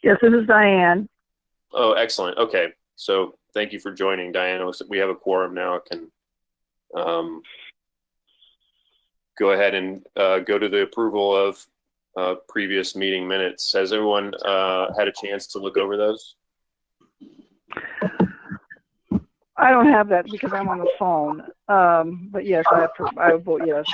Yes, this is Diane. Oh, excellent. Okay. So thank you for joining, Diane. We have a quorum now. I can go ahead and go to the approval of previous meeting minutes. Has everyone had a chance to look over those? I don't have that because I'm on the phone. But yes, I would vote yes.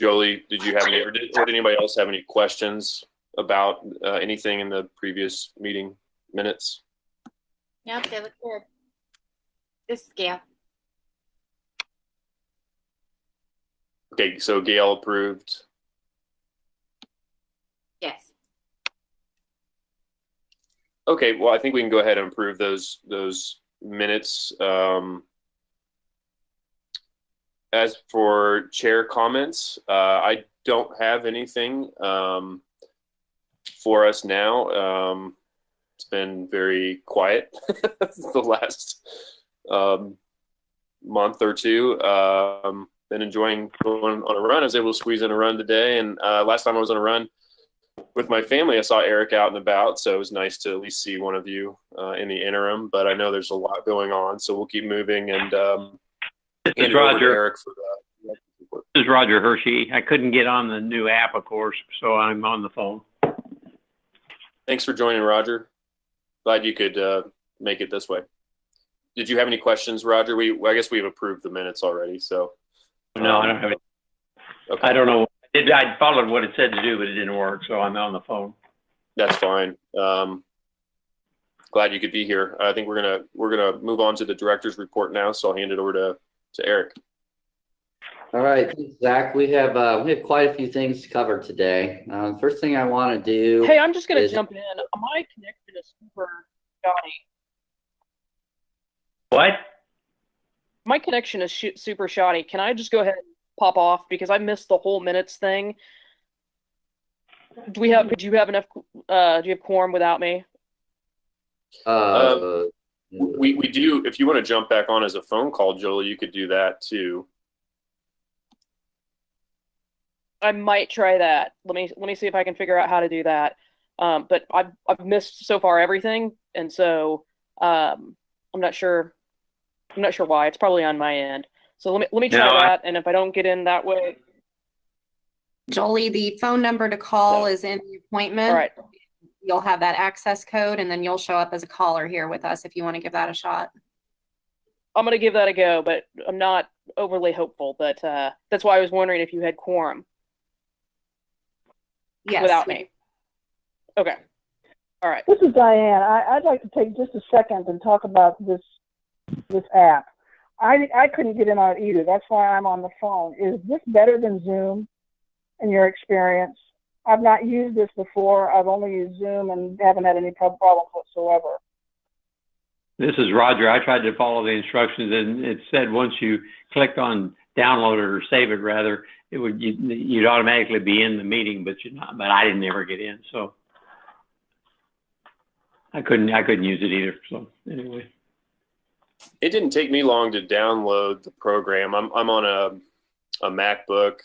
Jolie, did you have any, or did anybody else have any questions about anything in the previous meeting minutes? Yep, they look good. This is Gail. Okay, so Gail approved. Yes. Okay, well, I think we can go ahead and approve those minutes. As for chair comments, I don't have anything for us now. It's been very quiet the last month or two. Been enjoying going on a run. I was able to squeeze in a run today, and last time I was on a run with my family, I saw Eric out and about, so it was nice to at least see one of you in the interim. But I know there's a lot going on, so we'll keep moving and This is hand it over to Roger. Eric for the report. This is Roger Hershey. I couldn't get on the new app, of course, so I'm on the phone. Thanks for joining, Roger. Glad you could make it this way. Did you have any questions, Roger? I guess we've approved the minutes already, so. No, I don't have it. Okay. I don't know. I followed what it said to do, but it didn't work, so I'm on the phone. That's fine. Glad you could be here. I think we're gonna move on to the director's report now, so I'll hand it over to Eric. All right, thanks, Zach. We have quite a few things to cover today. First thing I want to do. Hey, I'm just going to jump in. My connection is super shoddy. What? My connection is super shoddy. Can I just go ahead and pop off because I missed the whole minutes thing? Do you have enough? Do you have quorum without me? We do. If you want to jump back on as a phone call, Jolie, you could do that too. I might try that. Let me see if I can figure out how to do that. But I've missed so far everything, and so I'm not sure. I'm not sure why. It's probably on my end. So let me try that, and if I don't get in that way, Jolie, the phone number to call is in the appointment. all right. You'll have that access code, and then you'll show up as a caller here with us if you want to give that a shot. I'm gonna give that a go, but I'm not overly hopeful. But that's why I was wondering if you had quorum. Yes. Without me. Okay. All right. This is Diane. I'd like to take just a second and talk about this app. I couldn't get in on it either. That's why I'm on the phone. Is this better than Zoom in your experience? I've not used this before. I've only used Zoom and haven't had any problems whatsoever. This is Roger. I tried to follow the instructions, and it said once you clicked on download it or save it, rather, you'd automatically be in the meeting, but you're not. But I didn't ever get in, so I couldn't use it either. So anyway, it didn't take me long to download the program. I'm on a MacBook.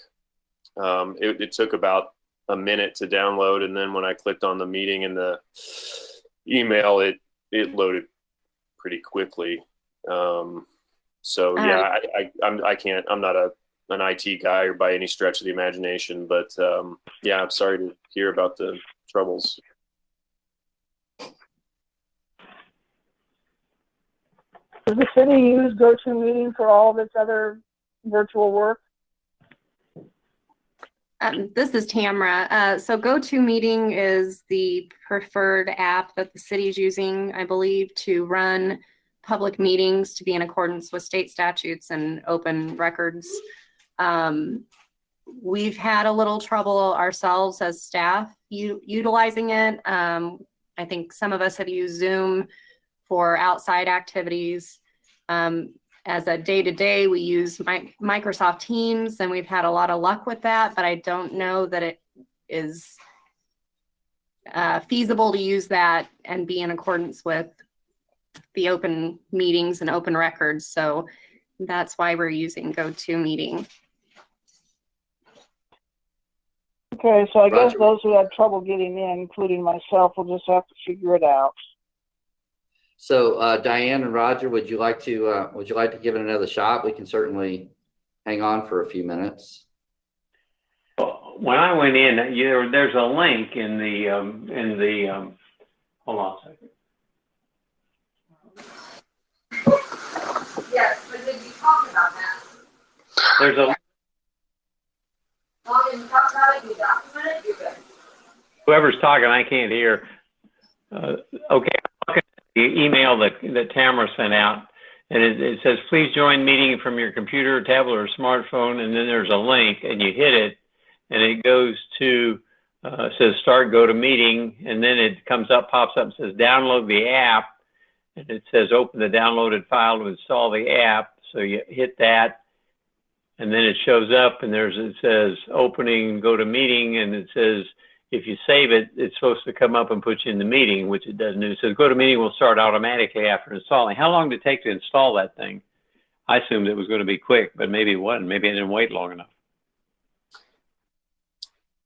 It took about a minute to download, and then when I clicked on the meeting in the email, it loaded pretty quickly. So yeah, I can't. I'm not an IT guy or by any stretch of the imagination, but yeah, I'm sorry to hear about the troubles. Does the city use GoToMeeting for all of its other virtual work? This is Tamara. So GoToMeeting is the preferred app that the city is using, I believe, to run public meetings to be in accordance with state statutes and open records. We've had a little trouble ourselves as staff utilizing it. I think some of us have used Zoom for outside activities. As a day-to-day, we use Microsoft Teams, and we've had a lot of luck with that, but I don't know that it is feasible to use that and be in accordance with the open meetings and open records. So that's why we're using GoToMeeting. Okay, so I guess Roger. those who had trouble getting in, including myself, will just have to figure it out. So Diane and Roger, would you like to give it another shot? We can certainly hang on for a few minutes. When I went in, there's a link in the hold on a second. Yes, but did you talk about that? There's a Well, you talk about it, you document it, you're good. whoever's talking, I can't hear. Okay, I'm looking at the email that Tamara sent out, and it says, please join meeting from your computer, tablet, or smartphone, and then there's a link, and you hit it, and it goes to, says start go to meeting, and then it comes up, pops up, and says download the app, and it says open the downloaded file to install the app, so you hit that, and then it shows up, and it says opening, go to meeting, and it says, if you save it, it's supposed to come up and put you in the meeting, which it doesn't do. It says go to meeting will start automatically after installing. How long did it take to install that thing? I assumed it was going to be quick, but maybe it wasn't. Maybe I didn't wait long enough.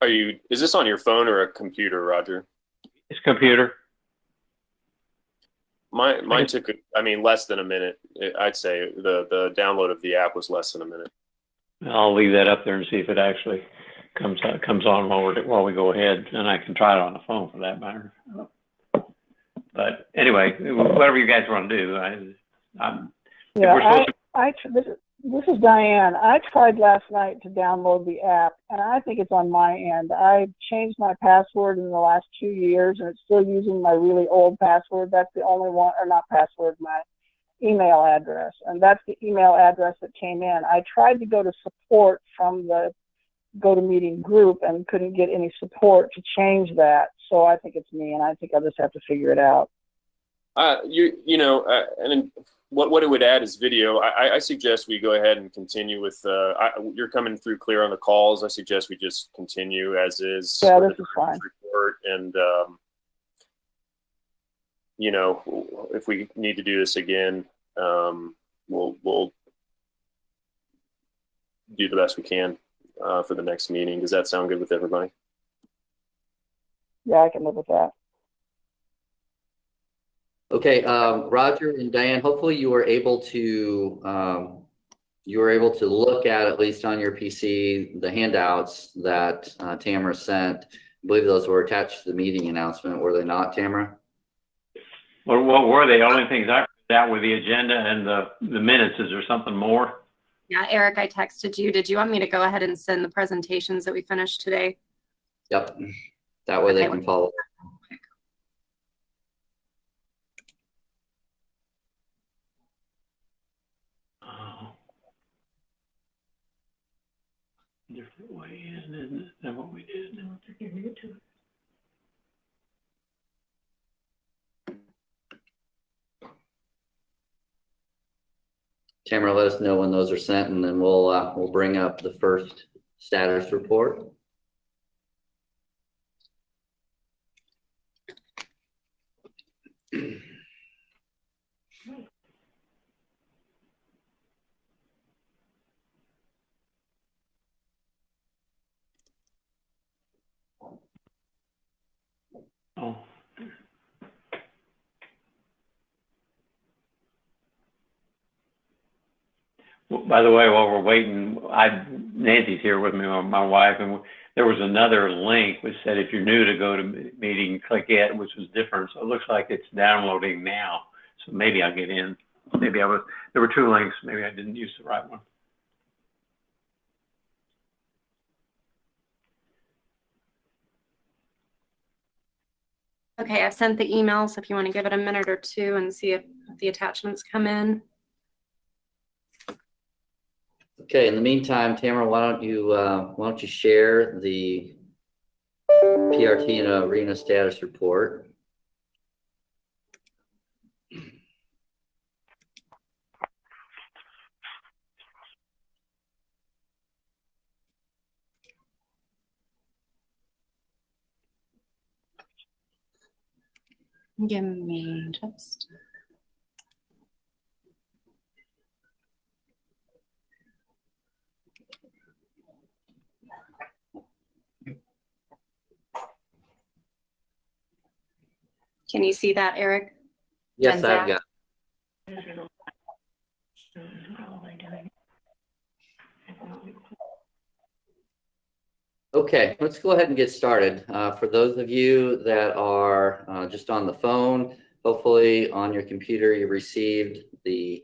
Is this on your phone or a computer, Roger? It's computer. Mine took, less than a minute. I'd say the download of the app was less than a minute. I'll leave that up there and see if it actually comes on while we go ahead, and I can try it on the phone for that matter. But anyway, whatever you guys want to do, This is Diane. I tried last night to download the app, and I think it's on my end. I changed my password in the last 2 years, and it's still using my really old password. That's the only one, or not password, my email address, and that's the email address that came in. I tried to go to support from the GoToMeeting group and couldn't get any support to change that. So I think it's me, and I think I'll just have to figure it out. And what it would add is video. I suggest we go ahead and continue with. You're coming through clear on the calls. I suggest we just continue as is. Yeah, this is fine. Report and if we need to do this again, we'll do the best we can for the next meeting. Does that sound good with everybody? Yeah, I can live with that. Okay, Roger and Diane, hopefully you were able to look at least on your PC, the handouts that Tamara sent. I believe those were attached to the meeting announcement, were they not, Tamara? What were they? Only things I put out were the agenda and the minutes. Is there something more? Yeah, Eric, I texted you. Did you want me to go ahead and send the presentations that we finished today? Yep, that way they Okay. can follow. Different way in, isn't that what we did? No, I can't get to it. Tamara, let us know when those are sent, and then we'll bring up the first status report. Oh. Well, by the way, while we're waiting, Nancy's here with me, my wife, and there was another link which said if you're new to GoToMeeting, click it, which was different. So it looks like it's downloading now. So maybe I'll get in. Maybe there were two links. Maybe I didn't use the right one. Okay, I've sent the emails if you want to give it a minute or two and see if the attachments come in. Okay, in the meantime, Tamara, why don't you share the PRT and arena status report? Give me just. Can you see that, Eric? Yes, And I've Zach? got. Okay, let's go ahead and get started. For those of you that are just on the phone, hopefully on your computer you received the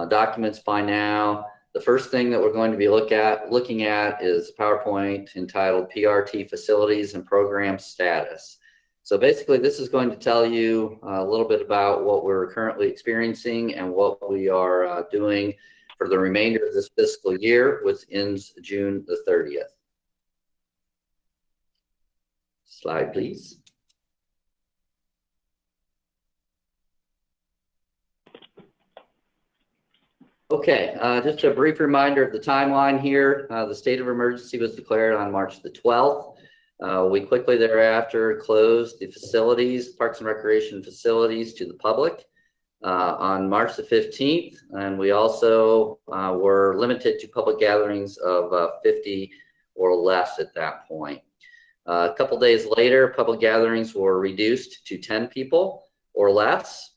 documents by now. The first thing that we're going to be looking at is a PowerPoint entitled PRT Facilities and Program Status. So basically this is going to tell you a little bit about what we're currently experiencing and what we are doing for the remainder of this fiscal year, which ends June the 30th. Slide, please. Okay, just a brief reminder of the timeline here. The state of emergency was declared on March the 12th. We quickly thereafter closed the facilities, Parks and Recreation facilities, to the public on March the 15th. And we also were limited to public gatherings of 50 or less at that point. A couple days later, public gatherings were reduced to 10 people or less.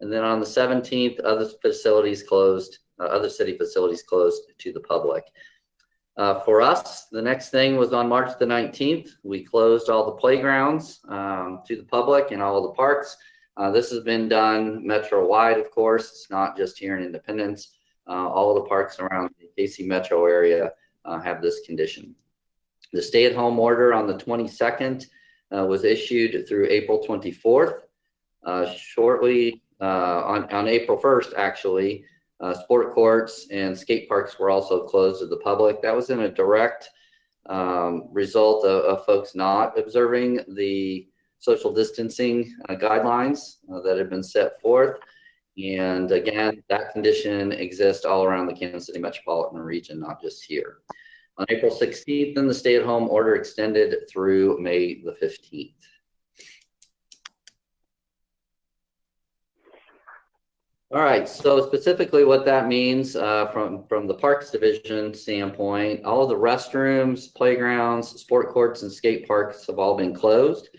And then on the 17th, other facilities closed, other city facilities closed to the public. For us, the next thing was on March the 19th. We closed all the playgrounds to the public and all of the parks. This has been done metro-wide, of course. It's not just here in Independence. All of the parks around the KC metro area have this condition. The stay-at-home order on the 22nd was issued through April 24th. Shortly on April 1st, actually, sport courts and skate parks were also closed to the public. That was in a direct result of folks not observing the social distancing guidelines that had been set forth. And again, that condition exists all around the Kansas City metropolitan region, not just here. On April 16th, then the stay-at-home order extended through May the 15th. All right, so specifically what that means from the Parks Division standpoint, all of the restrooms, playgrounds, sport courts, and skate parks have all been closed.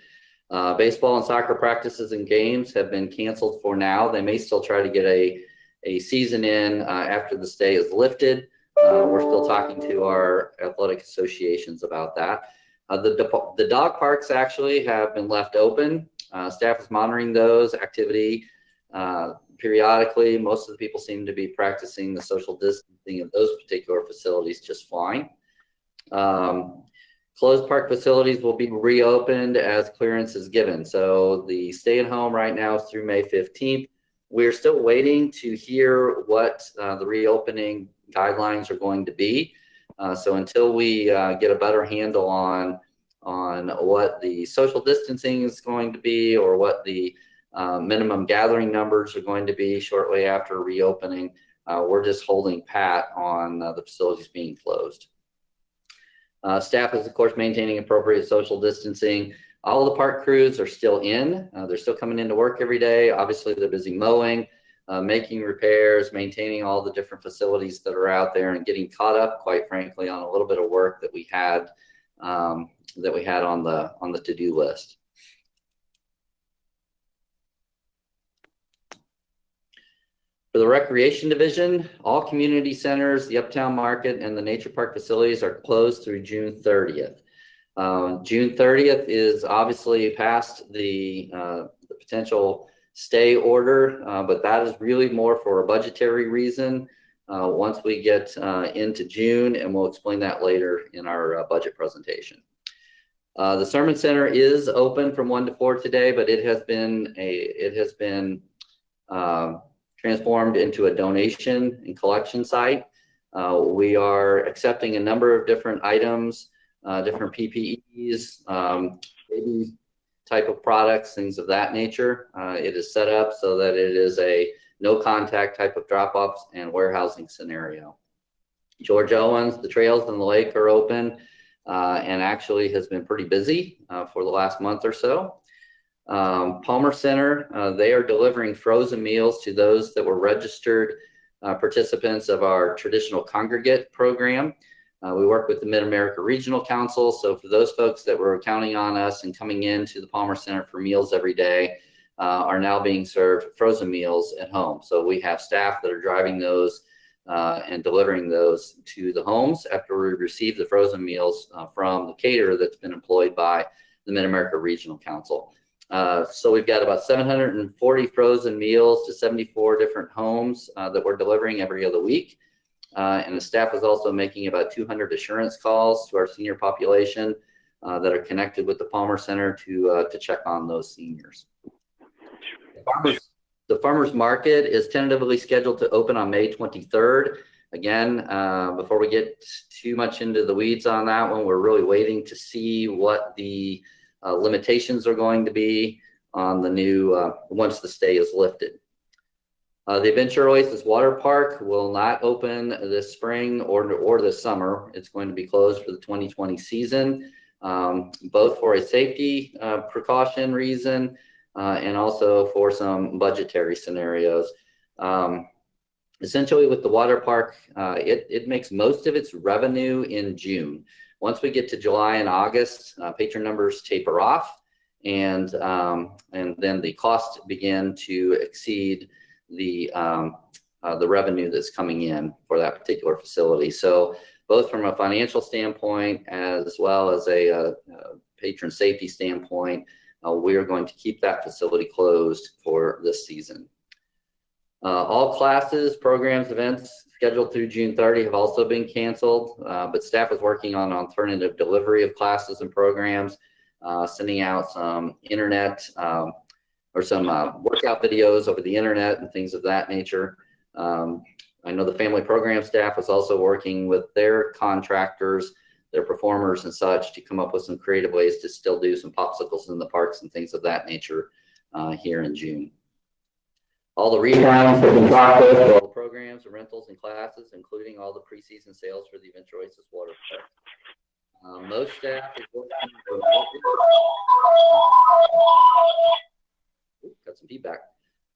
Baseball and soccer practices and games have been canceled for now. They may still try to get a season in after the stay is lifted. We're still talking to our athletic associations about that. The dog parks actually have been left open. Staff is monitoring those activity periodically. Most of the people seem to be practicing the social distancing of those particular facilities just fine. Closed park facilities will be reopened as clearance is given. So the stay at home right now is through May 15th. We're still waiting to hear what the reopening guidelines are going to be. So until we get a better handle on what the social distancing is going to be or what the minimum gathering numbers are going to be shortly after reopening, we're just holding pat on the facilities being closed. Staff is, of course, maintaining appropriate social distancing. All of the park crews are still in. They're still coming into work every day. Obviously, they're busy mowing, making repairs, maintaining all the different facilities that are out there, and getting caught up, quite frankly, on a little bit of work that we had on the to-do list. For the Recreation Division, all community centers, the Uptown Market, and the Nature Park facilities are closed through June 30th. June 30th is obviously past the potential stay order, but that is really more for a budgetary reason once we get into June, and we'll explain that later in our budget presentation. The Sermon Center is open from 1 to 4 today, but it has been transformed into a donation and collection site. We are accepting a number of different items, different PPEs, baby type of products, things of that nature. It is set up so that it is a no contact type of drop-offs and warehousing scenario. George Owens, the trails and the lake are open and actually has been pretty busy for the last month or so. Palmer Center, they are delivering frozen meals to those that were registered participants of our traditional congregate program. We work with the Mid-America Regional Council, so for those folks that were counting on us and coming into the Palmer Center for meals every day, are now being served frozen meals at home. So we have staff that are driving those and delivering those to the homes after we receive the frozen meals from the caterer that's been employed by the Mid-America Regional Council. So we've got about 740 frozen meals to 74 different homes that we're delivering every other week. And the staff is also making about 200 assurance calls to our senior population that are connected with the Palmer Center to check on those seniors. The farmers market is tentatively scheduled to open on May 23rd. Again, before we get too much into the weeds on that one, we're really waiting to see what the limitations are going to be on the new, once the stay is lifted. The Adventure Oasis Water Park will not open this spring or this summer. It's going to be closed for the 2020 season, both for a safety precaution reason and also for some budgetary scenarios. Essentially with the water park, it makes most of its revenue in June. Once we get to July and August, patron numbers taper off, and then the costs begin to exceed the revenue that's coming in for that particular facility. So both from a financial standpoint as well as a patron safety standpoint, we are going to keep that facility closed for this season. All classes, programs, events scheduled through June 30 have also been canceled, but staff is working on alternative delivery of classes and programs, sending out some internet or some workout videos over the internet and things of that nature. I know the family program staff is also working with their contractors, their performers and such, to come up with some creative ways to still do some popsicles in the parks and things of that nature here in June. All the rebounds have been processed for all the programs and rentals and classes, including all the preseason sales for the Adventure Oasis Water Park. Most staff is working remotely. Got some feedback.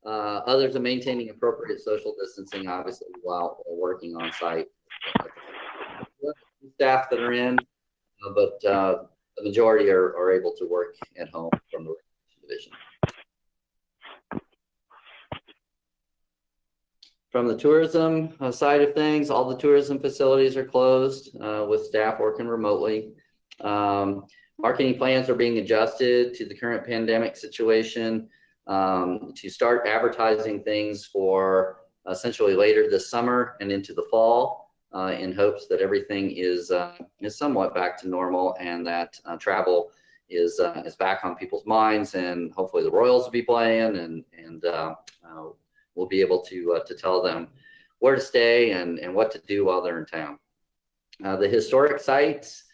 Others are maintaining appropriate social distancing, obviously, while working on site. Staff that are in, but the majority are able to work at home from the division. From the tourism side of things, all the tourism facilities are closed with staff working remotely. Marketing plans are being adjusted to the current pandemic situation to start advertising things for essentially later this summer and into the fall in hopes that everything is somewhat back to normal and that travel is back on people's minds, and hopefully the Royals will be playing and we'll be able to tell them where to stay and what to do while they're in town. The historic sites,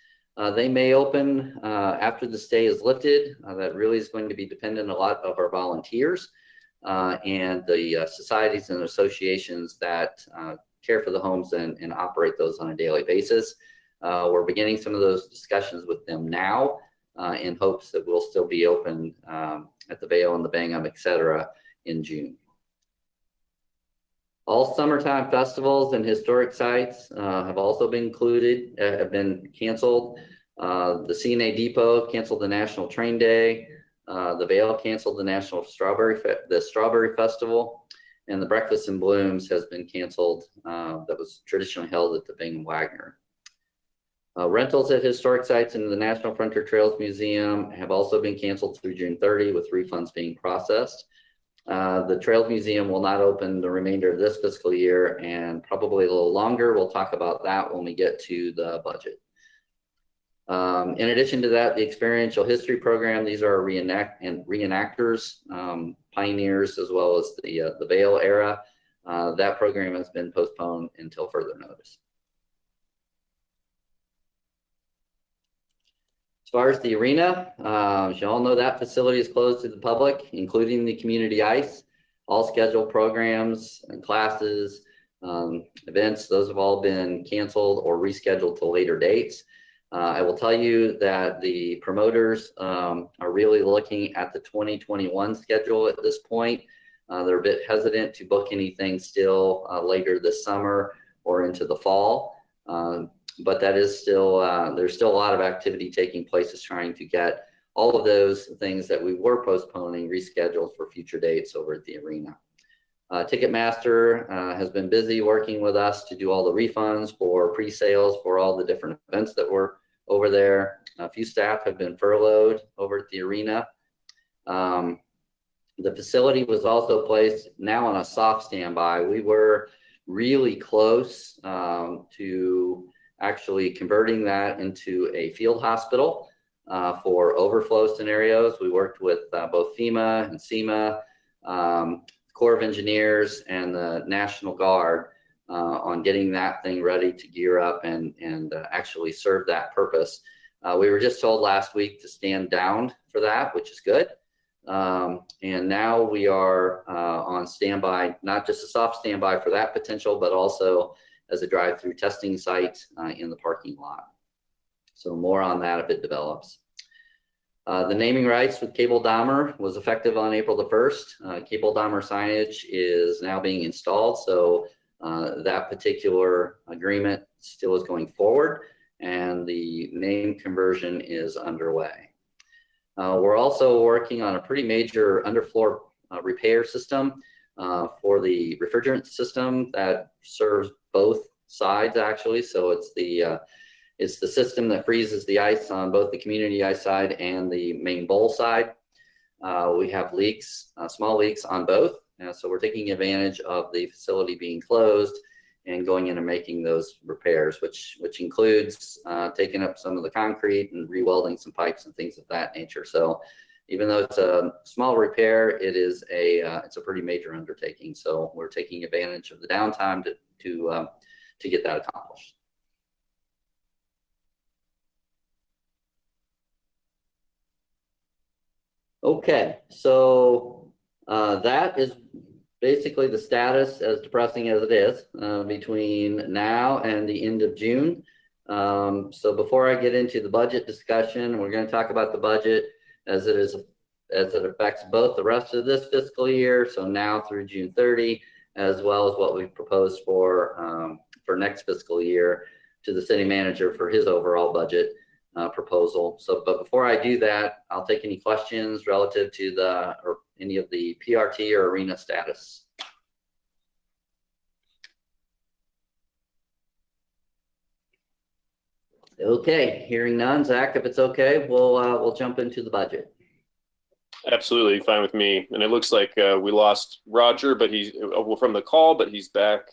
they may open after the stay is lifted. That really is going to be dependent a lot of our volunteers and the societies and associations that care for the homes and operate those on a daily basis. We're beginning some of those discussions with them now in hopes that we'll still be open at the Vail and the Bangham, etc. in June. All summertime festivals and historic sites have also been canceled. The CNA Depot canceled the National Train Day. The Vail canceled the National Strawberry Festival, and the Breakfast in Blooms has been canceled. That was traditionally held at the Bingham Wagner. Rentals at historic sites in the National Frontier Trails Museum have also been canceled through June 30, with refunds being processed. The Trails Museum will not open the remainder of this fiscal year and probably a little longer. We'll talk about that when we get to the budget. In addition to that, the Experiential History Program, these are reenactors, pioneers, as well as the Vail era. That program has been postponed until further notice. As far as the arena, as you all know, that facility is closed to the public, including the community ice. All scheduled programs and classes, events, those have all been canceled or rescheduled to later dates. I will tell you that the promoters are really looking at the 2021 schedule at this point. They're a bit hesitant to book anything still later this summer or into the fall. But that is still, there's still a lot of activity taking place, is trying to get all of those things that we were postponing rescheduled for future dates over at the arena. Ticketmaster has been busy working with us to do all the refunds for pre-sales for all the different events that were over there. A few staff have been furloughed over at the arena. The facility was also placed now on a soft standby. We were really close to actually converting that into a field hospital for overflow scenarios. We worked with both FEMA and SEMA, Corps of Engineers, and the National Guard on getting that thing ready to gear up and actually serve that purpose. We were just told last week to stand down for that, which is good. And now we are on standby, not just a soft standby for that potential, but also as a drive-through testing site in the parking lot. So more on that if it develops. The naming rights with Cable Dahmer was effective on April the 1st. Cable Dahmer signage is now being installed, so that particular agreement still is going forward, and the name conversion is underway. We're also working on a pretty major underfloor repair system for the refrigerant system that serves both sides, actually. So it's the system that freezes the ice on both the community ice side and the main bowl side. We have leaks, small leaks on both. So we're taking advantage of the facility being closed and going in and making those repairs, which includes taking up some of the concrete and re-welding some pipes and things of that nature. So even though it's a small repair, it's a pretty major undertaking. So we're taking advantage of the downtime to get that accomplished. Okay, so that is basically the status, as depressing as it is, between now and the end of June. So before I get into the budget discussion, we're going to talk about the budget as it affects both the rest of this fiscal year, so now through June 30, as well as what we've proposed for next fiscal year to the city manager for his overall budget proposal. So, but before I do that, I'll take any questions relative to any of the PRT or arena status. Okay, hearing none. Zach, if it's okay, we'll jump into the budget. Absolutely fine with me. And it looks like we lost Roger, but he's from the call, but he's back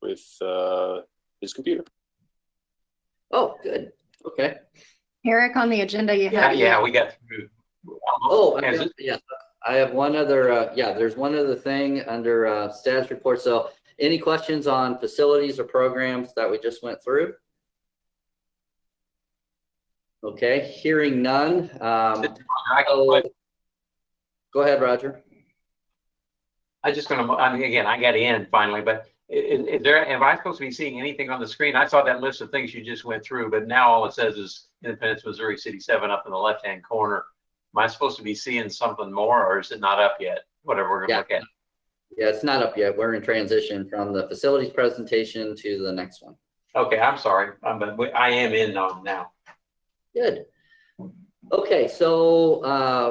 with his computer. Oh, good. Okay. Eric, on the agenda, you have. Yeah, we got through. Oh, yes. I have one other, there's one other thing under status report. So any questions on facilities or programs that we just went through? Okay, hearing none. Go ahead, Roger. I mean, again, I got in finally, but am I supposed to be seeing anything on the screen? I saw that list of things you just went through, but now all it says is Independence, Missouri City 7 up in the left-hand corner. Am I supposed to be seeing something more, or is it not up yet? Whatever we're going to look at. Yeah, it's not up yet. We're in transition from the facilities presentation to the next one. Okay, I'm sorry, but I am in on now. Good. Okay, so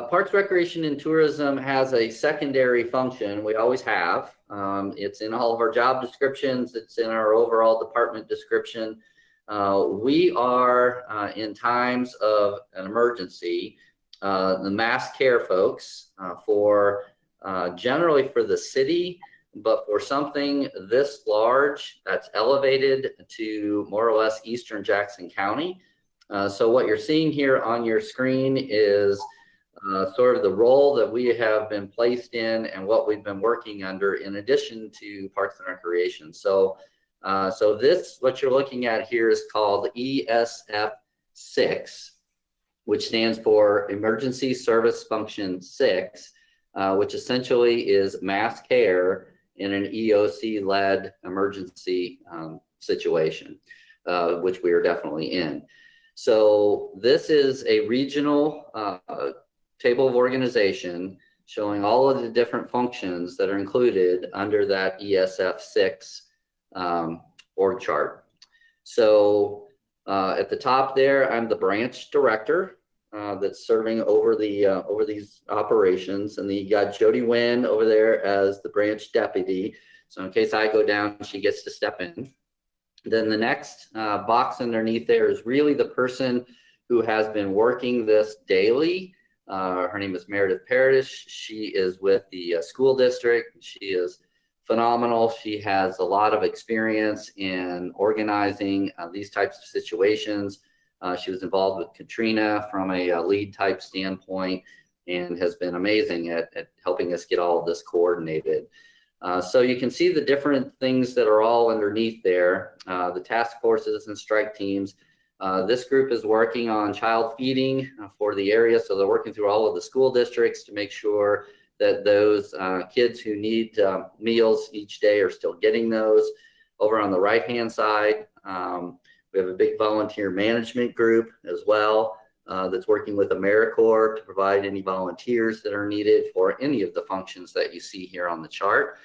Parks, Recreation, and Tourism has a secondary function. We always have. It's in all of our job descriptions. It's in our overall department description. We are, in times of an emergency, the mass care folks for generally for the city, but for something this large that's elevated to more or less eastern Jackson County. So what you're seeing here on your screen is sort of the role that we have been placed in and what we've been working under in addition to Parks and Recreation. So what you're looking at here is called ESF 6, which stands for Emergency Service Function 6, which essentially is mass care in an EOC-led emergency situation, which we are definitely in. So this is a regional table of organization showing all of the different functions that are included under that ESF 6 org chart. So at the top there, I'm the branch director that's serving over these operations, and then you got Jody Wynn over there as the branch deputy. So in case I go down, she gets to step in. Then the next box underneath there is really the person who has been working this daily. Her name is Meredith Paradish. She is with the school district. She is phenomenal. She has a lot of experience in organizing these types of situations. She was involved with Katrina from a lead type standpoint and has been amazing at helping us get all of this coordinated. So you can see the different things that are all underneath there, the task forces and strike teams. This group is working on child feeding for the area. So they're working through all of the school districts to make sure that those kids who need meals each day are still getting those. Over on the right-hand side, we have a big volunteer management group as well that's working with AmeriCorps to provide any volunteers that are needed for any of the functions that you see here on the chart.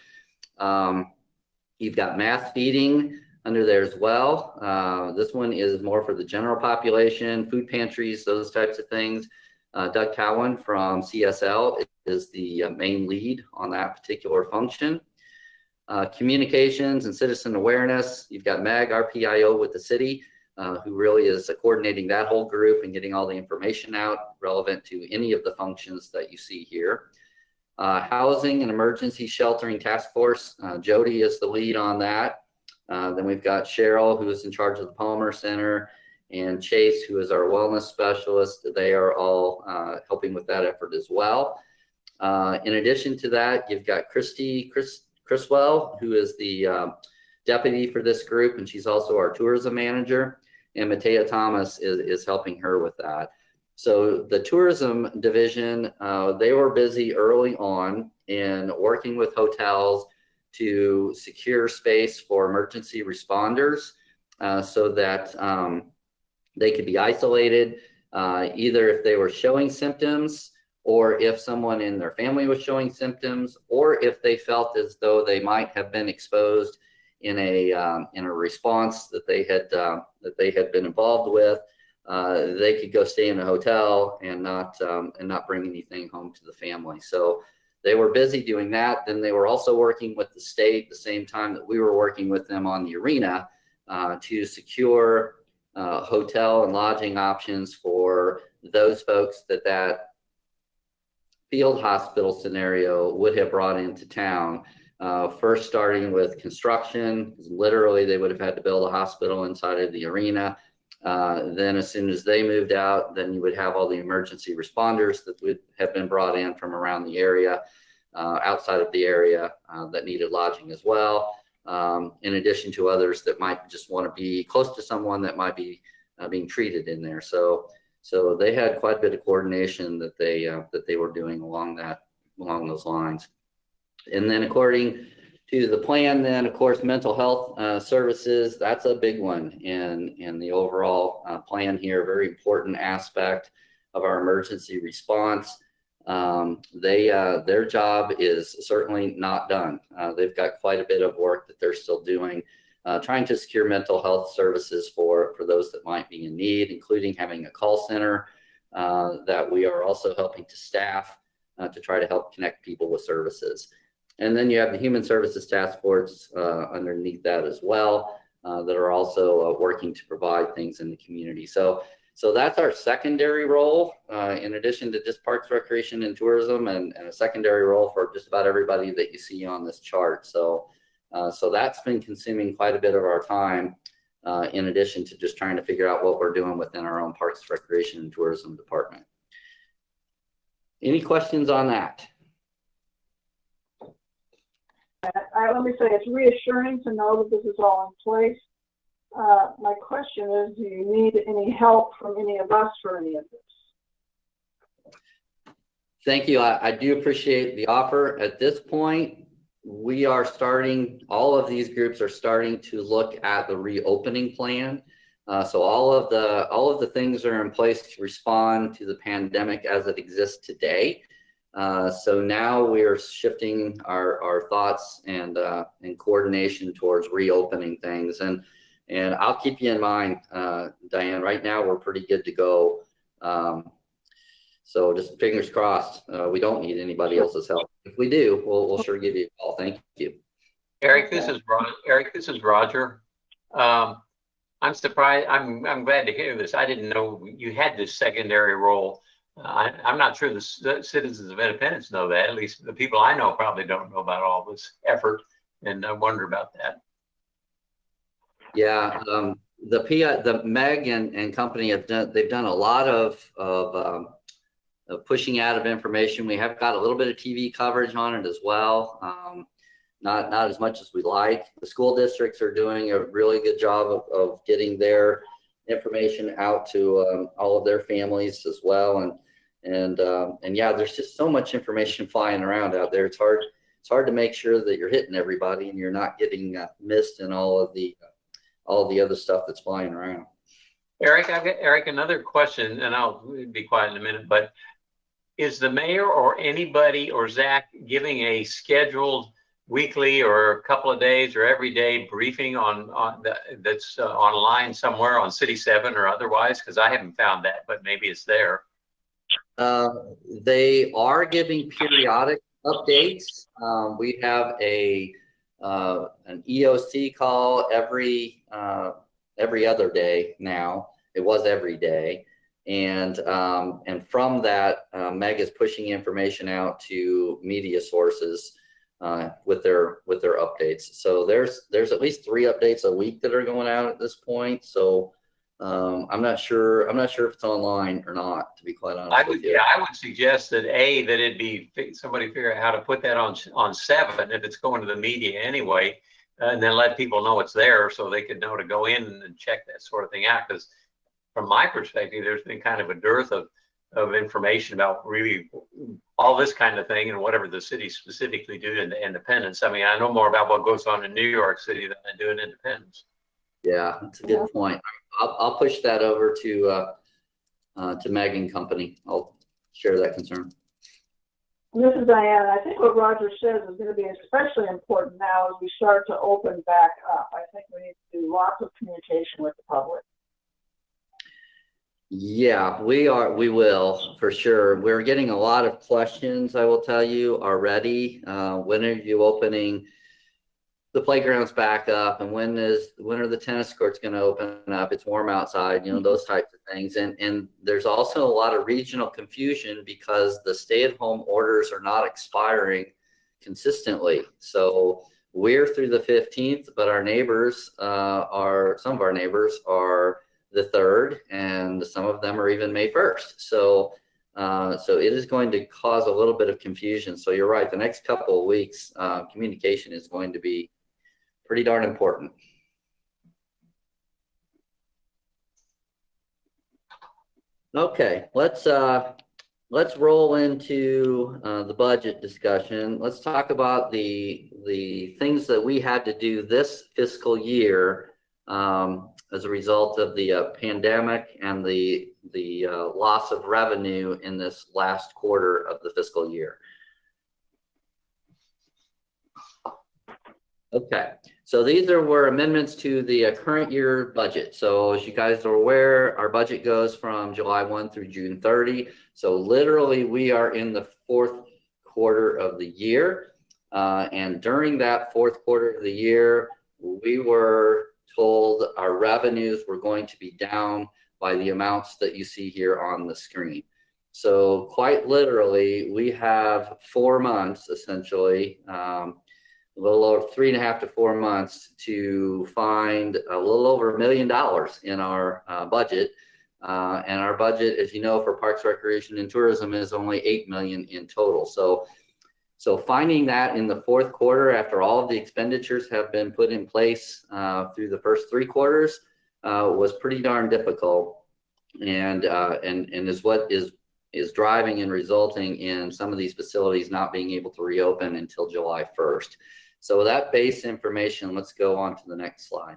You've got mass feeding under there as well. This one is more for the general population, food pantries, those types of things. Doug Cowan from CSL is the main lead on that particular function. Communications and citizen awareness, you've got Meg, our PIO with the city, who really is coordinating that whole group and getting all the information out relevant to any of the functions that you see here. Housing and emergency sheltering task force, Jody is the lead on that. Then we've got Cheryl, who is in charge of the Palmer Center, and Chase, who is our wellness specialist. They are all helping with that effort as well. In addition to that, you've got Chriswell, who is the deputy for this group, and she's also our tourism manager. And Matea Thomas is helping her with that. So the tourism division, they were busy early on in working with hotels to secure space for emergency responders so that they could be isolated, either if they were showing symptoms or if someone in their family was showing symptoms, or if they felt as though they might have been exposed in a response that they had been involved with. They could go stay in a hotel and not bring anything home to the family. So they were busy doing that. Then they were also working with the state at the same time that we were working with them on the arena to secure hotel and lodging options for those folks that field hospital scenario would have brought into town. First starting with construction, literally they would have had to build a hospital inside of the arena. Then as soon as they moved out, then you would have all the emergency responders that would have been brought in from around the area, outside of the area that needed lodging as well. In addition to others that might just want to be close to someone that might be being treated in there. So they had quite a bit of coordination that they were doing along those lines. And then according to the plan, then of course mental health services, that's a big one in the overall plan here. Very important aspect of our emergency response. Their job is certainly not done. They've got quite a bit of work that they're still doing, trying to secure mental health services for those that might be in need, including having a call center that we are also helping to staff to try to help connect people with services. And then you have the Human Services Task Force underneath that as well, that are also working to provide things in the community. So that's our secondary role, in addition to just Parks, Recreation, and Tourism, and a secondary role for just about everybody that you see on this chart. So that's been consuming quite a bit of our time, in addition to just trying to figure out what we're doing within our own Parks, Recreation, and Tourism department. Any questions on that? Let me say it's reassuring to know that this is all in place. My question is, do you need any help from any of us for any of this? Thank you. I do appreciate the offer. At this point, we are starting, all of these groups are starting to look at the reopening plan. So all of the things are in place to respond to the pandemic as it exists today. So now we are shifting our thoughts and coordination towards reopening things. And I'll keep you in mind, Diane. Right now, we're pretty good to go So just fingers crossed, we don't need anybody else's help. If we do, we'll sure give you a call. Thank you. Eric, this is Roger. I'm surprised. I'm glad to hear this. I didn't know you had this secondary role. I'm not sure the citizens of Independence know that. At least the people I know probably don't know about all this effort, and I wonder about that. Yeah, the Meg and company they've done a lot of pushing out of information. We have got a little bit of TV coverage on it as well. Not as much as we like. The school districts are doing a really good job of getting their information out to all of their families as well. And yeah, there's just so much information flying around out there. It's hard to make sure that you're hitting everybody and you're not getting missed in all of the other stuff that's flying around. Eric, I've got another question, and I'll be quiet in a minute. But is the mayor or anybody or Zach giving a scheduled weekly or a couple of days or every day briefing that's online somewhere on City 7 or otherwise? Because I haven't found that, but maybe it's there. They are giving periodic updates. We have an EOC call every other day now. It was every day. And from that, Meg is pushing information out to media sources with their updates. So there's at least 3 updates a week that are going out at this point. So I'm not sure if it's online or not, to be quite honest with you. I would suggest that it'd be somebody figure out how to put that on 7 if it's going to the media anyway, and then let people know it's there so they could know to go in and check that sort of thing out. Because from my perspective, there's been kind of a dearth of information about really all this kind of thing and whatever the city specifically do in the Independence. I mean, I know more about what goes on in New York City than I do in Independence. Yeah, that's a good point. I'll push that over to Meg and company. I'll share that concern. This is Diane. I think what Roger says is going to be especially important now as we start to open back up. I think we need to do lots of communication with the public. Yeah, we will for sure. We're getting a lot of questions, I will tell you already. When are you opening the playgrounds back up, and when are the tennis courts going to open up? It's warm outside, those types of things. And there's also a lot of regional confusion because the stay-at-home orders are not expiring consistently. So we're through the 15th, but our neighbors some of our neighbors are the 3rd, and some of them are even May 1st. So it is going to cause a little bit of confusion. So you're right. The next couple of weeks, communication is going to be pretty darn important. Okay, let's roll into the budget discussion. Let's talk about the things that we had to do this fiscal year as a result of the pandemic and the loss of revenue in this last quarter of the fiscal year. Okay, so these were amendments to the current year budget. So as you guys are aware, our budget goes from July 1 through June 30. So literally we are in the 4th quarter of the year. And during that 4th quarter of the year, we were told our revenues were going to be down by the amounts that you see here on the screen. So quite literally, we have 4 months, essentially, a little over 3.5 to 4 months to find a little over $1 million in our budget. And our budget, as you know, for Parks, Recreation, and Tourism is only $8 million in total. So finding that in the 4th quarter, after all of the expenditures have been put in place through the first 3 quarters, was pretty darn difficult, and is what is driving and resulting in some of these facilities not being able to reopen until July 1st. So with that base information, let's go on to the next slide.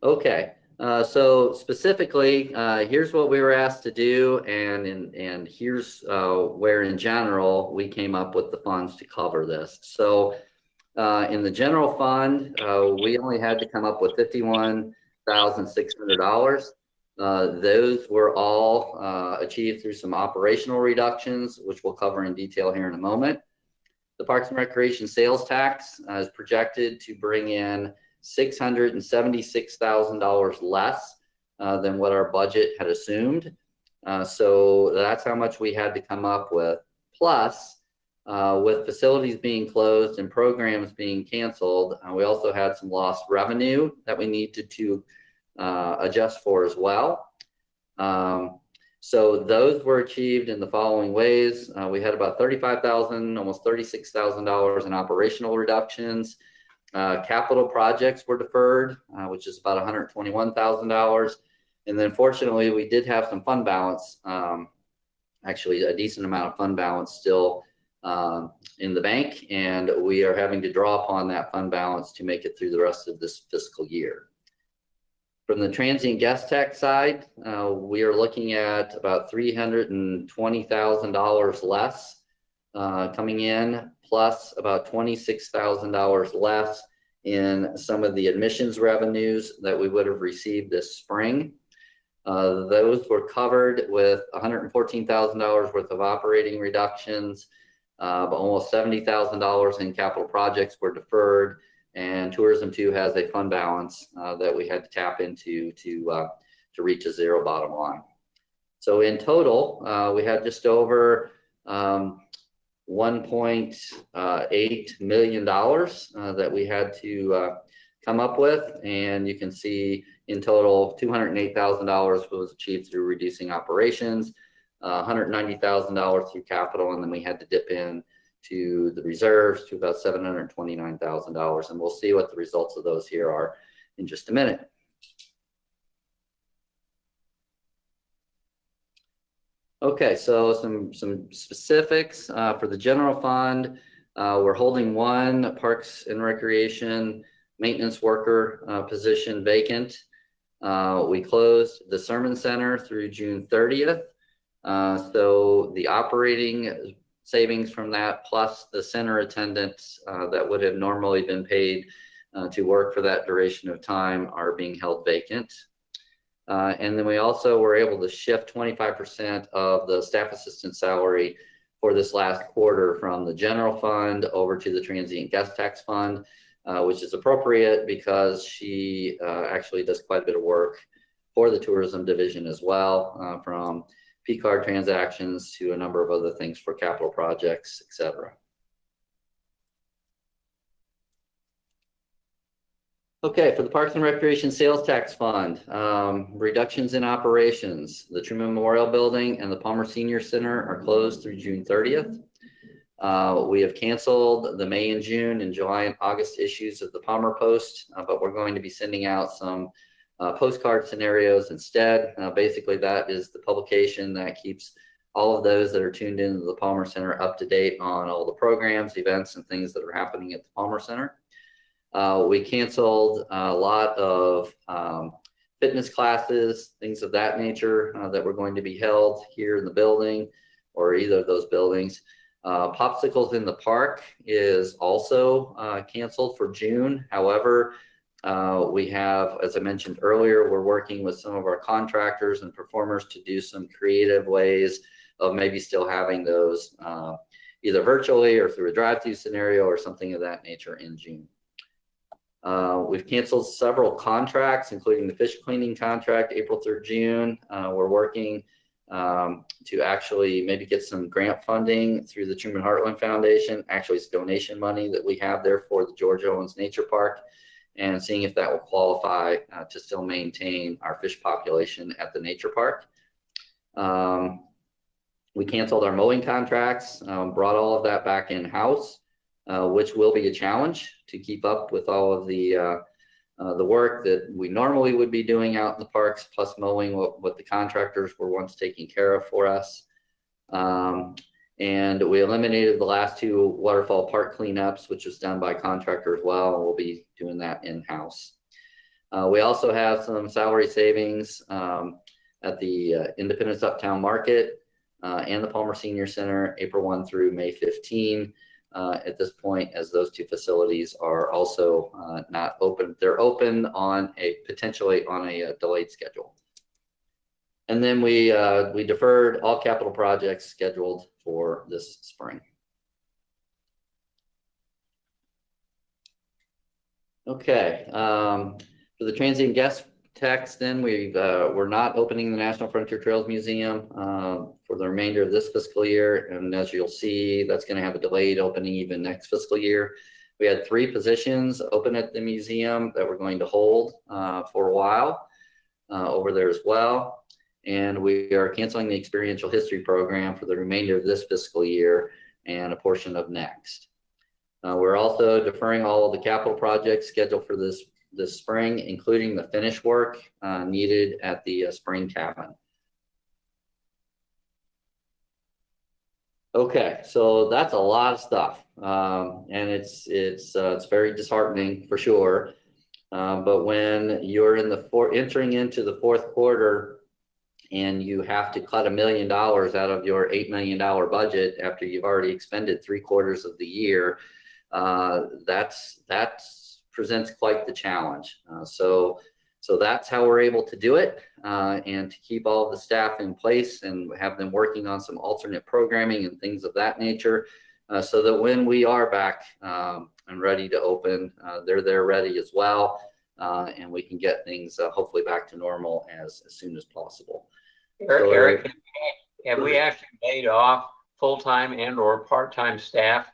Okay, so specifically, here's what we were asked to do, and here's where in general we came up with the funds to cover this. So in the general fund, we only had to come up with $51,600. Those were all achieved through some operational reductions, which we'll cover in detail here in a moment. The Parks and Recreation sales tax is projected to bring in $676,000 less than what our budget had assumed. So that's how much we had to come up with. Plus, with facilities being closed and programs being canceled, we also had some lost revenue that we needed to adjust for as well. So those were achieved in the following ways. We had about $35,000, almost $36,000 in operational reductions. Capital projects were deferred, which is about $121,000. And then fortunately, we did have some fund balance, actually a decent amount of fund balance still in the bank. And we are having to draw upon that fund balance to make it through the rest of this fiscal year. From the transient guest tax side, we are looking at about $320,000 less coming in, plus about $26,000 less in some of the admissions revenues that we would have received this spring. Those were covered with $114,000 worth of operating reductions, but almost $70,000 in capital projects were deferred. And Tourism 2 has a fund balance that we had to tap into to reach a zero bottom line. So in total, we had just over $1.8 million that we had to come up with. And you can see in total, $208,000 was achieved through reducing operations, $190,000 through capital, and then we had to dip in to the reserves to about $729,000. And we'll see what the results of those here are in just a minute. Okay, so some specifics for the general fund. We're holding one Parks and Recreation maintenance worker position vacant. We closed the Sermon Center through June 30th. So the operating savings from that, plus the center attendants that would have normally been paid to work for that duration of time, are being held vacant. And then we also were able to shift 25% of the staff assistant salary for this last quarter from the general fund over to the transient guest tax fund, which is appropriate because she actually does quite a bit of work for the tourism division as well, from P-card transactions to a number of other things for capital projects, etc. Okay, for the Parks and Recreation Sales Tax Fund, reductions in operations. The Truman Memorial Building and the Palmer Senior Center are closed through June 30th. We have canceled the May and June and July and August issues of the Palmer Post, but we're going to be sending out some postcard scenarios instead. Basically, that is the publication that keeps all of those that are tuned into the Palmer Center up to date on all the programs, events, and things that are happening at the Palmer Center. We canceled a lot of fitness classes, things of that nature that were going to be held here in the building or either of those buildings. Popsicles in the Park is also canceled for June. However, we have, as I mentioned earlier, we're working with some of our contractors and performers to do some creative ways of maybe still having those either virtually or through a drive-through scenario or something of that nature in June. We've canceled several contracts, including the fish cleaning contract, April through June. We're working to actually maybe get some grant funding through the Truman Heartland Foundation. Actually, it's donation money that we have there for the George Owens Nature Park, and seeing if that will qualify to still maintain our fish population at the nature park. We canceled our mowing contracts, brought all of that back in-house, which will be a challenge to keep up with all of the work that we normally would be doing out in the parks, plus mowing what the contractors were once taking care of for us. And we eliminated the last two waterfall park cleanups, which was done by contractor as well, and we'll be doing that in-house. We also have some salary savings at the Independence Uptown Market and the Palmer Senior Center, April 1 through May 15. At this point, as those two facilities are also not open. They're open on potentially on a delayed schedule. And then we deferred all capital projects scheduled for this spring. Okay, for the transient guest tax, then we're not opening the National Frontier Trails Museum for the remainder of this fiscal year, and as you'll see, that's going to have a delayed opening even next fiscal year. We had 3 positions open at the museum that we're going to hold for a while over there as well, and we are canceling the experiential history program for the remainder of this fiscal year and a portion of next. We're also deferring all of the capital projects scheduled for this spring, including the finish work needed at the spring cabin. Okay, so that's a lot of stuff, and it's very disheartening for sure. But when you're entering into the fourth quarter, and you have to cut $1 million out of your $8 million budget after you've already expended 3/4 of the year, that presents quite the challenge. So that's how we're able to do it, and to keep all of the staff in place and have them working on some alternate programming and things of that nature, so that when we are back and ready to open, they're ready as well, and we can get things hopefully back to normal as soon as possible. Eric, have we actually laid off full-time and or part-time staff?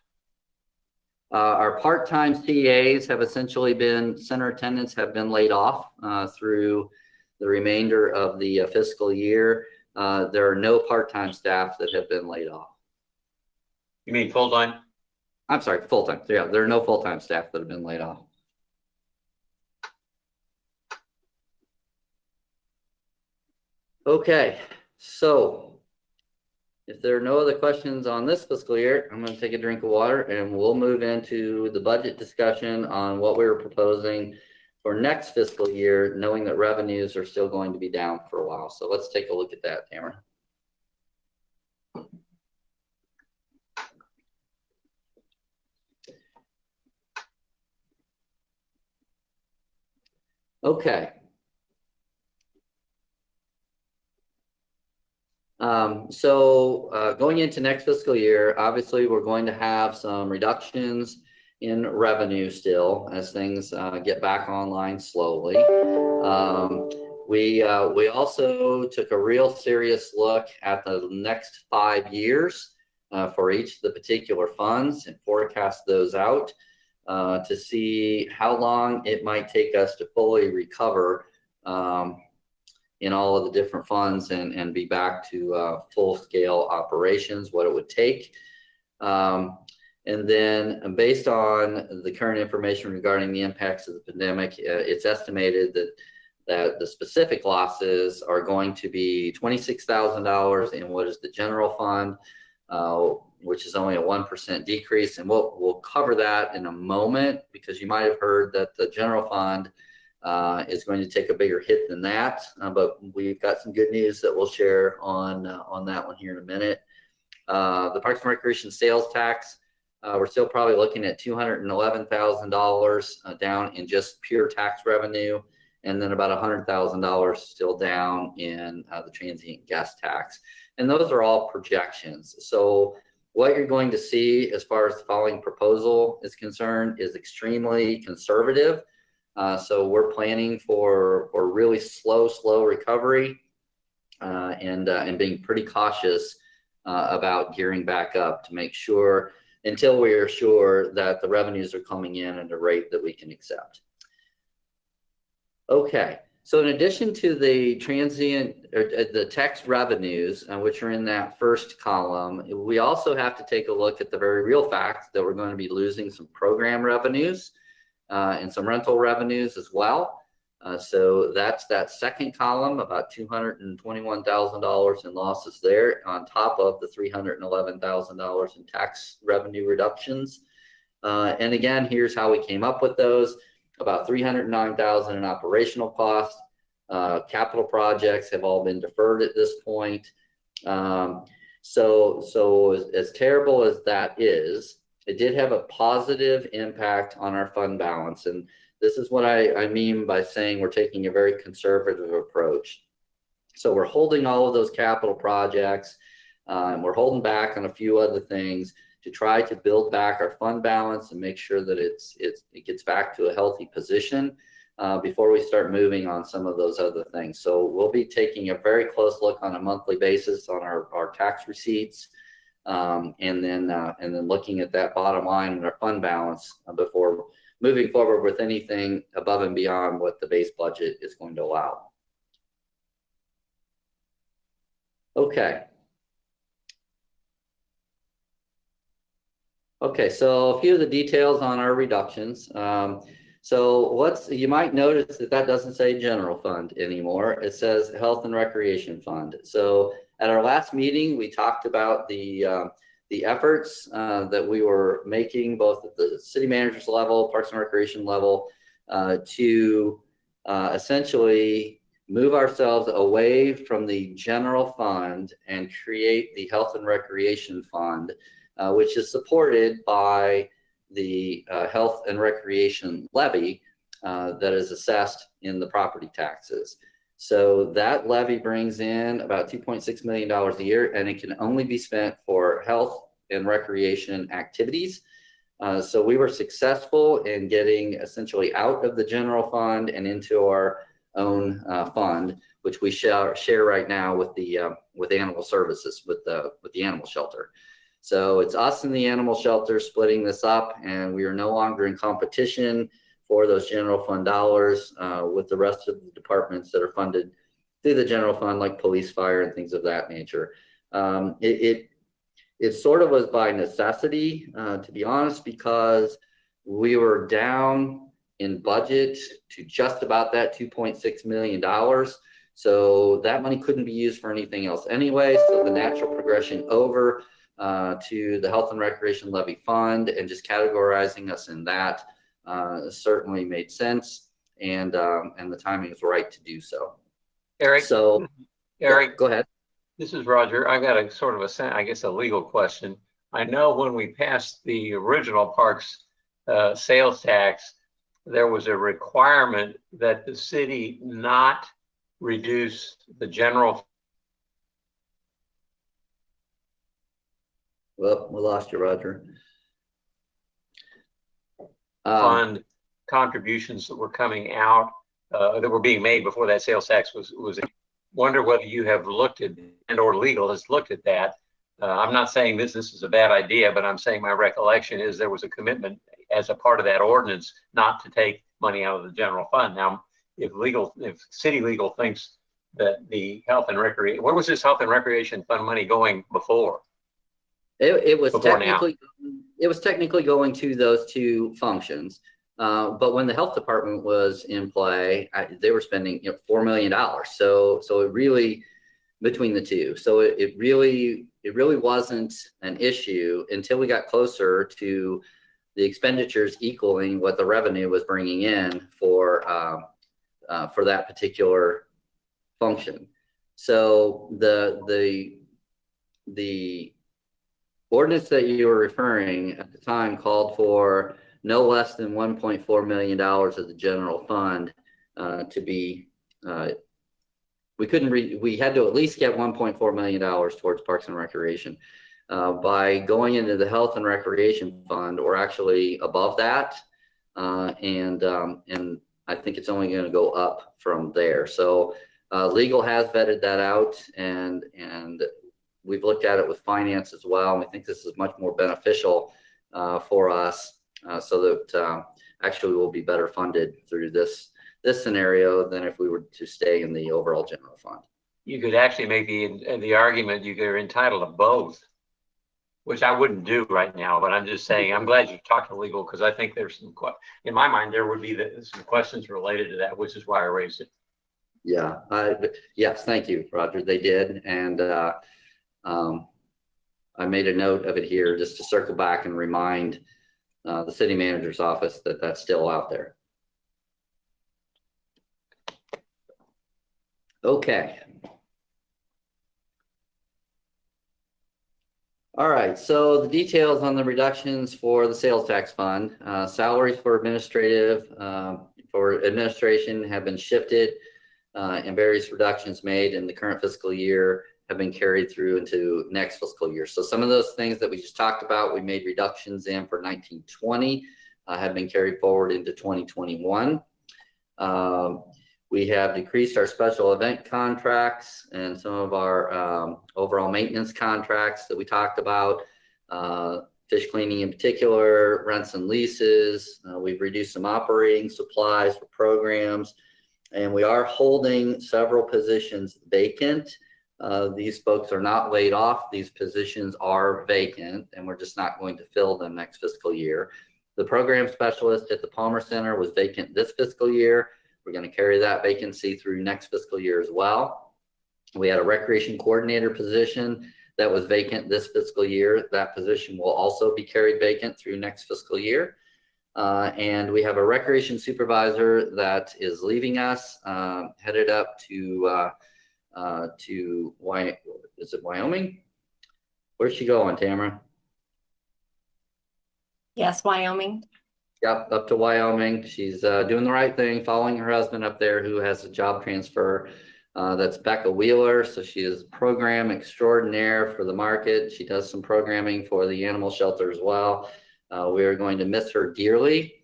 Our part-time CAs have essentially been, center attendants have been laid off through the remainder of the fiscal year. There are no part-time staff that have been laid off. You mean full-time? I'm sorry, full-time. Yeah, there are no full-time staff that have been laid off. Okay, so if there are no other questions on this fiscal year, I'm going to take a drink of water and we'll move into the budget discussion on what we were proposing for next fiscal year, knowing that revenues are still going to be down for a while. So let's take a look at that, Tamara. Okay. Going into next fiscal year, obviously we're going to have some reductions in revenue still as things get back online slowly. We also took a real serious look at the next 5 years for each of the particular funds and forecast those out to see how long it might take us to fully recover in all of the different funds and be back to full-scale operations, what it would take. And then based on the current information regarding the impacts of the pandemic, it's estimated that the specific losses are going to be $26,000 in what is the general fund, which is only a 1% decrease. And we'll cover that in a moment, because you might have heard that the general fund is going to take a bigger hit than that, but we've got some good news that we'll share on that one here in a minute. The Parks and Recreation sales tax, we're still probably looking at $211,000 down in just pure tax revenue, and then about $100,000 still down in the transient guest tax. And those are all projections. So what you're going to see as far as the following proposal is concerned is extremely conservative. So we're planning for really slow recovery and being pretty cautious about gearing back up to make sure, until we are sure that the revenues are coming in at a rate that we can accept. Okay, so in addition to the transient or the tax revenues, which are in that first column, we also have to take a look at the very real fact that we're going to be losing some program revenues and some rental revenues as well. So that's that second column, about $221,000 in losses there, on top of the $311,000 in tax revenue reductions. And again, here's how we came up with those: about $309,000 in operational costs. Capital projects have all been deferred at this point. So as terrible as that is, it did have a positive impact on our fund balance. And this is what I mean by saying we're taking a very conservative approach. So we're holding all of those capital projects. And we're holding back on a few other things to try to build back our fund balance and make sure that it gets back to a healthy position before we start moving on some of those other things. So we'll be taking a very close look on a monthly basis on our tax receipts, and then looking at that bottom line and our fund balance before moving forward with anything above and beyond what the base budget is going to allow. Okay. Okay, so a few of the details on our reductions. So you might notice that doesn't say general fund anymore. It says health and recreation fund. So at our last meeting, we talked about the efforts that we were making both at the city manager's level, parks and recreation level, to essentially move ourselves away from the general fund and create the health and recreation fund, which is supported by the health and recreation levy that is assessed in the property taxes. So that levy brings in about $2.6 million a year, and it can only be spent for health and recreation activities. So we were successful in getting essentially out of the general fund and into our own fund, which we share right now with animal services, with the animal shelter. So it's us and the animal shelter splitting this up, and we are no longer in competition for those general fund dollars with the rest of the departments that are funded through the general fund, like police, fire, and things of that nature. It sort of was by necessity, to be honest, because we were down in budget to just about that $2.6 million. So that money couldn't be used for anything else anyway. So the natural progression over to the health and recreation levy fund and just categorizing us in that certainly made sense, and the timing is right to do so. Eric. So, Eric, go ahead. This is Roger. I've got a sort of a legal question. I know when we passed the original parks sales tax, there was a requirement that the city not reduce the general. Well, we lost you, Roger. Fund contributions that were coming out, that were being made before that sales tax was. Wonder whether you have looked at, and/or legal has looked at that. I'm not saying this is a bad idea, but I'm saying my recollection is there was a commitment as a part of that ordinance not to take money out of the general fund. Now, if city legal thinks that the health and recreation, where was this health and recreation fund money going before? It was technically going to those two functions, but when the health department was in play, they were spending $4 million. So it really, between the two, so it really wasn't an issue until we got closer to the expenditures equaling what the revenue was bringing in for that particular function. So the ordinance that you were referring at the time called for no less than $1.4 million of the general fund to be. We had to at least get $1.4 million towards Parks and Recreation. By going into the Health and Recreation Fund, we're actually above that, and I think it's only going to go up from there. So legal has vetted that out, and we've looked at it with finance as well, and we think this is much more beneficial for us, so that actually we'll be better funded through this scenario than if we were to stay in the overall general fund. You could actually make the argument you're entitled to both, which I wouldn't do right now, but I'm just saying, I'm glad you talked to legal, because I think there's in my mind, there would be some questions related to that, which is why I raised it. Yeah, yes, thank you, Roger. They did, and I made a note of it here just to circle back and remind the city manager's office that that's still out there. Okay. All right, so the details on the reductions for the sales tax fund, salaries for administration have been shifted and various reductions made in the current fiscal year have been carried through into next fiscal year. So some of those things that we just talked about, we made reductions in for 1920, have been carried forward into 2021. We have decreased our special event contracts and some of our overall maintenance contracts that we talked about, fish cleaning in particular, rents and leases. We've reduced some operating supplies for programs, and we are holding several positions vacant. These folks are not laid off. These positions are vacant, and we're just not going to fill them next fiscal year. The program specialist at the Palmer Center was vacant this fiscal year. We're going to carry that vacancy through next fiscal year as well. We had a recreation coordinator position that was vacant this fiscal year. That position will also be carried vacant through next fiscal year. And we have a recreation supervisor that is leaving us, headed up to Wyoming? Where's she going, Tamara? Yes, Wyoming. Yep, up to Wyoming. She's doing the right thing, following her husband up there who has a job transfer. That's Becca Wheeler. So she is program extraordinaire for the market. She does some programming for the animal shelter as well. We are going to miss her dearly.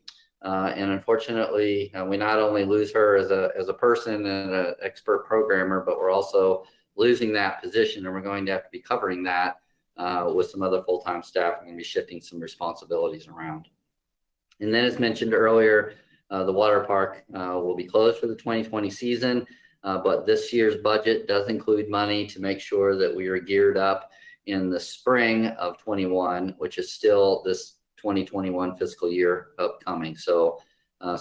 And unfortunately, we not only lose her as a person and an expert programmer, but we're also losing that position, and we're going to have to be covering that with some other full-time staff. We're going to be shifting some responsibilities around. And then, as mentioned earlier, the water park will be closed for the 2020 season, but this year's budget does include money to make sure that we are geared up in the spring of 21, which is still this 2021 fiscal year upcoming. So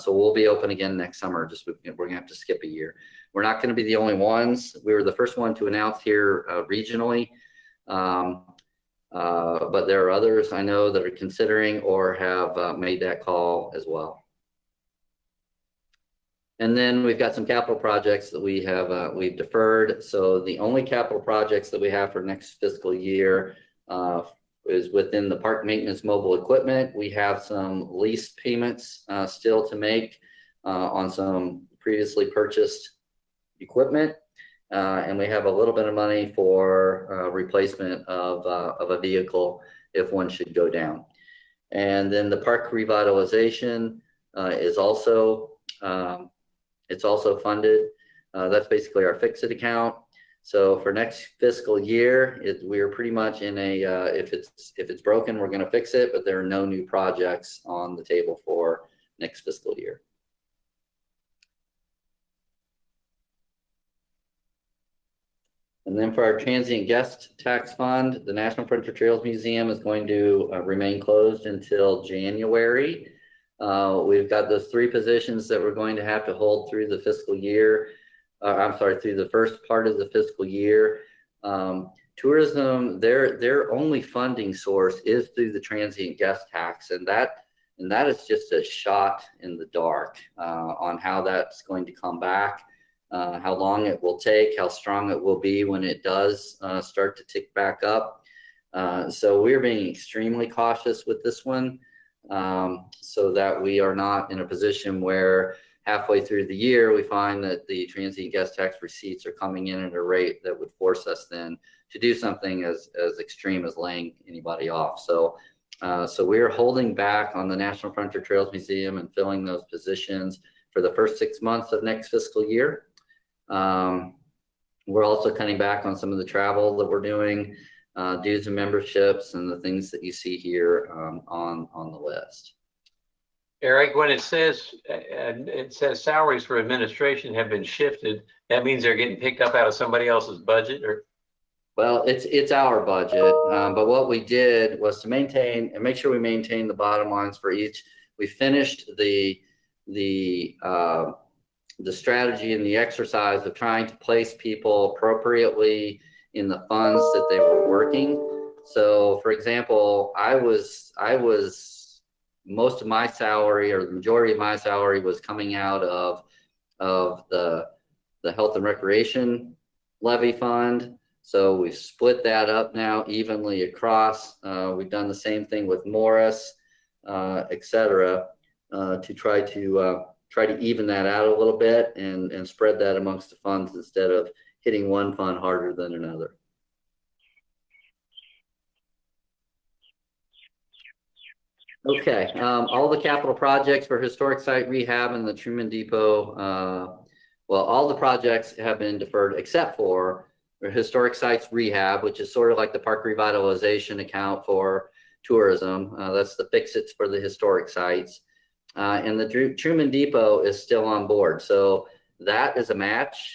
we'll be open again next summer. Just we're gonna have to skip a year. We're not going to be the only ones. We were the first one to announce here regionally, but there are others I know that are considering or have made that call as well. And then we've got some capital projects that we have we've deferred. So the only capital projects that we have for next fiscal year is within the park maintenance mobile equipment. We have some lease payments still to make on some previously purchased equipment, and we have a little bit of money for replacement of a vehicle if one should go down. And then the park revitalization is also it's also funded. That's basically our fix-it account. So for next fiscal year, we're pretty much in a if it's broken, we're going to fix it, but there are no new projects on the table for next fiscal year. And then for our transient guest tax fund, the National Frontier Trails Museum is going to remain closed until January. We've got those 3 positions that we're going to have to hold through the fiscal year. Through the first part of the fiscal year. Tourism, their only funding source is through the transient guest tax, and that is just a shot in the dark on how that's going to come back, how long it will take, how strong it will be when it does start to tick back up. So we're being extremely cautious with this one, so that we are not in a position where halfway through the year, we find that the transient guest tax receipts are coming in at a rate that would force us then to do something as extreme as laying anybody off. So we're holding back on the National Frontier Trails Museum and filling those positions for the first 6 months of next fiscal year. We're also cutting back on some of the travel that we're doing, dues and memberships, and the things that you see here on the list. Eric, when it says salaries for administration have been shifted, that means they're getting picked up out of somebody else's budget, or? Well, it's our budget, but what we did was to maintain and make sure we maintain the bottom lines for each. We finished the strategy and the exercise of trying to place people appropriately in the funds that they were working. So, for example, I was most of my salary, or the majority of my salary, was coming out of the health and recreation levy fund. So we've split that up now evenly across. We've done the same thing with Morris, et cetera, to try to try to even that out a little bit and spread that amongst the funds instead of hitting one fund harder than another. Okay, all the capital projects for historic site rehab and the Truman Depot, well, all the projects have been deferred except for historic sites rehab, which is sort of like the park revitalization account for tourism. That's the fix-its for the historic sites. And the Truman Depot is still on board. So that is a match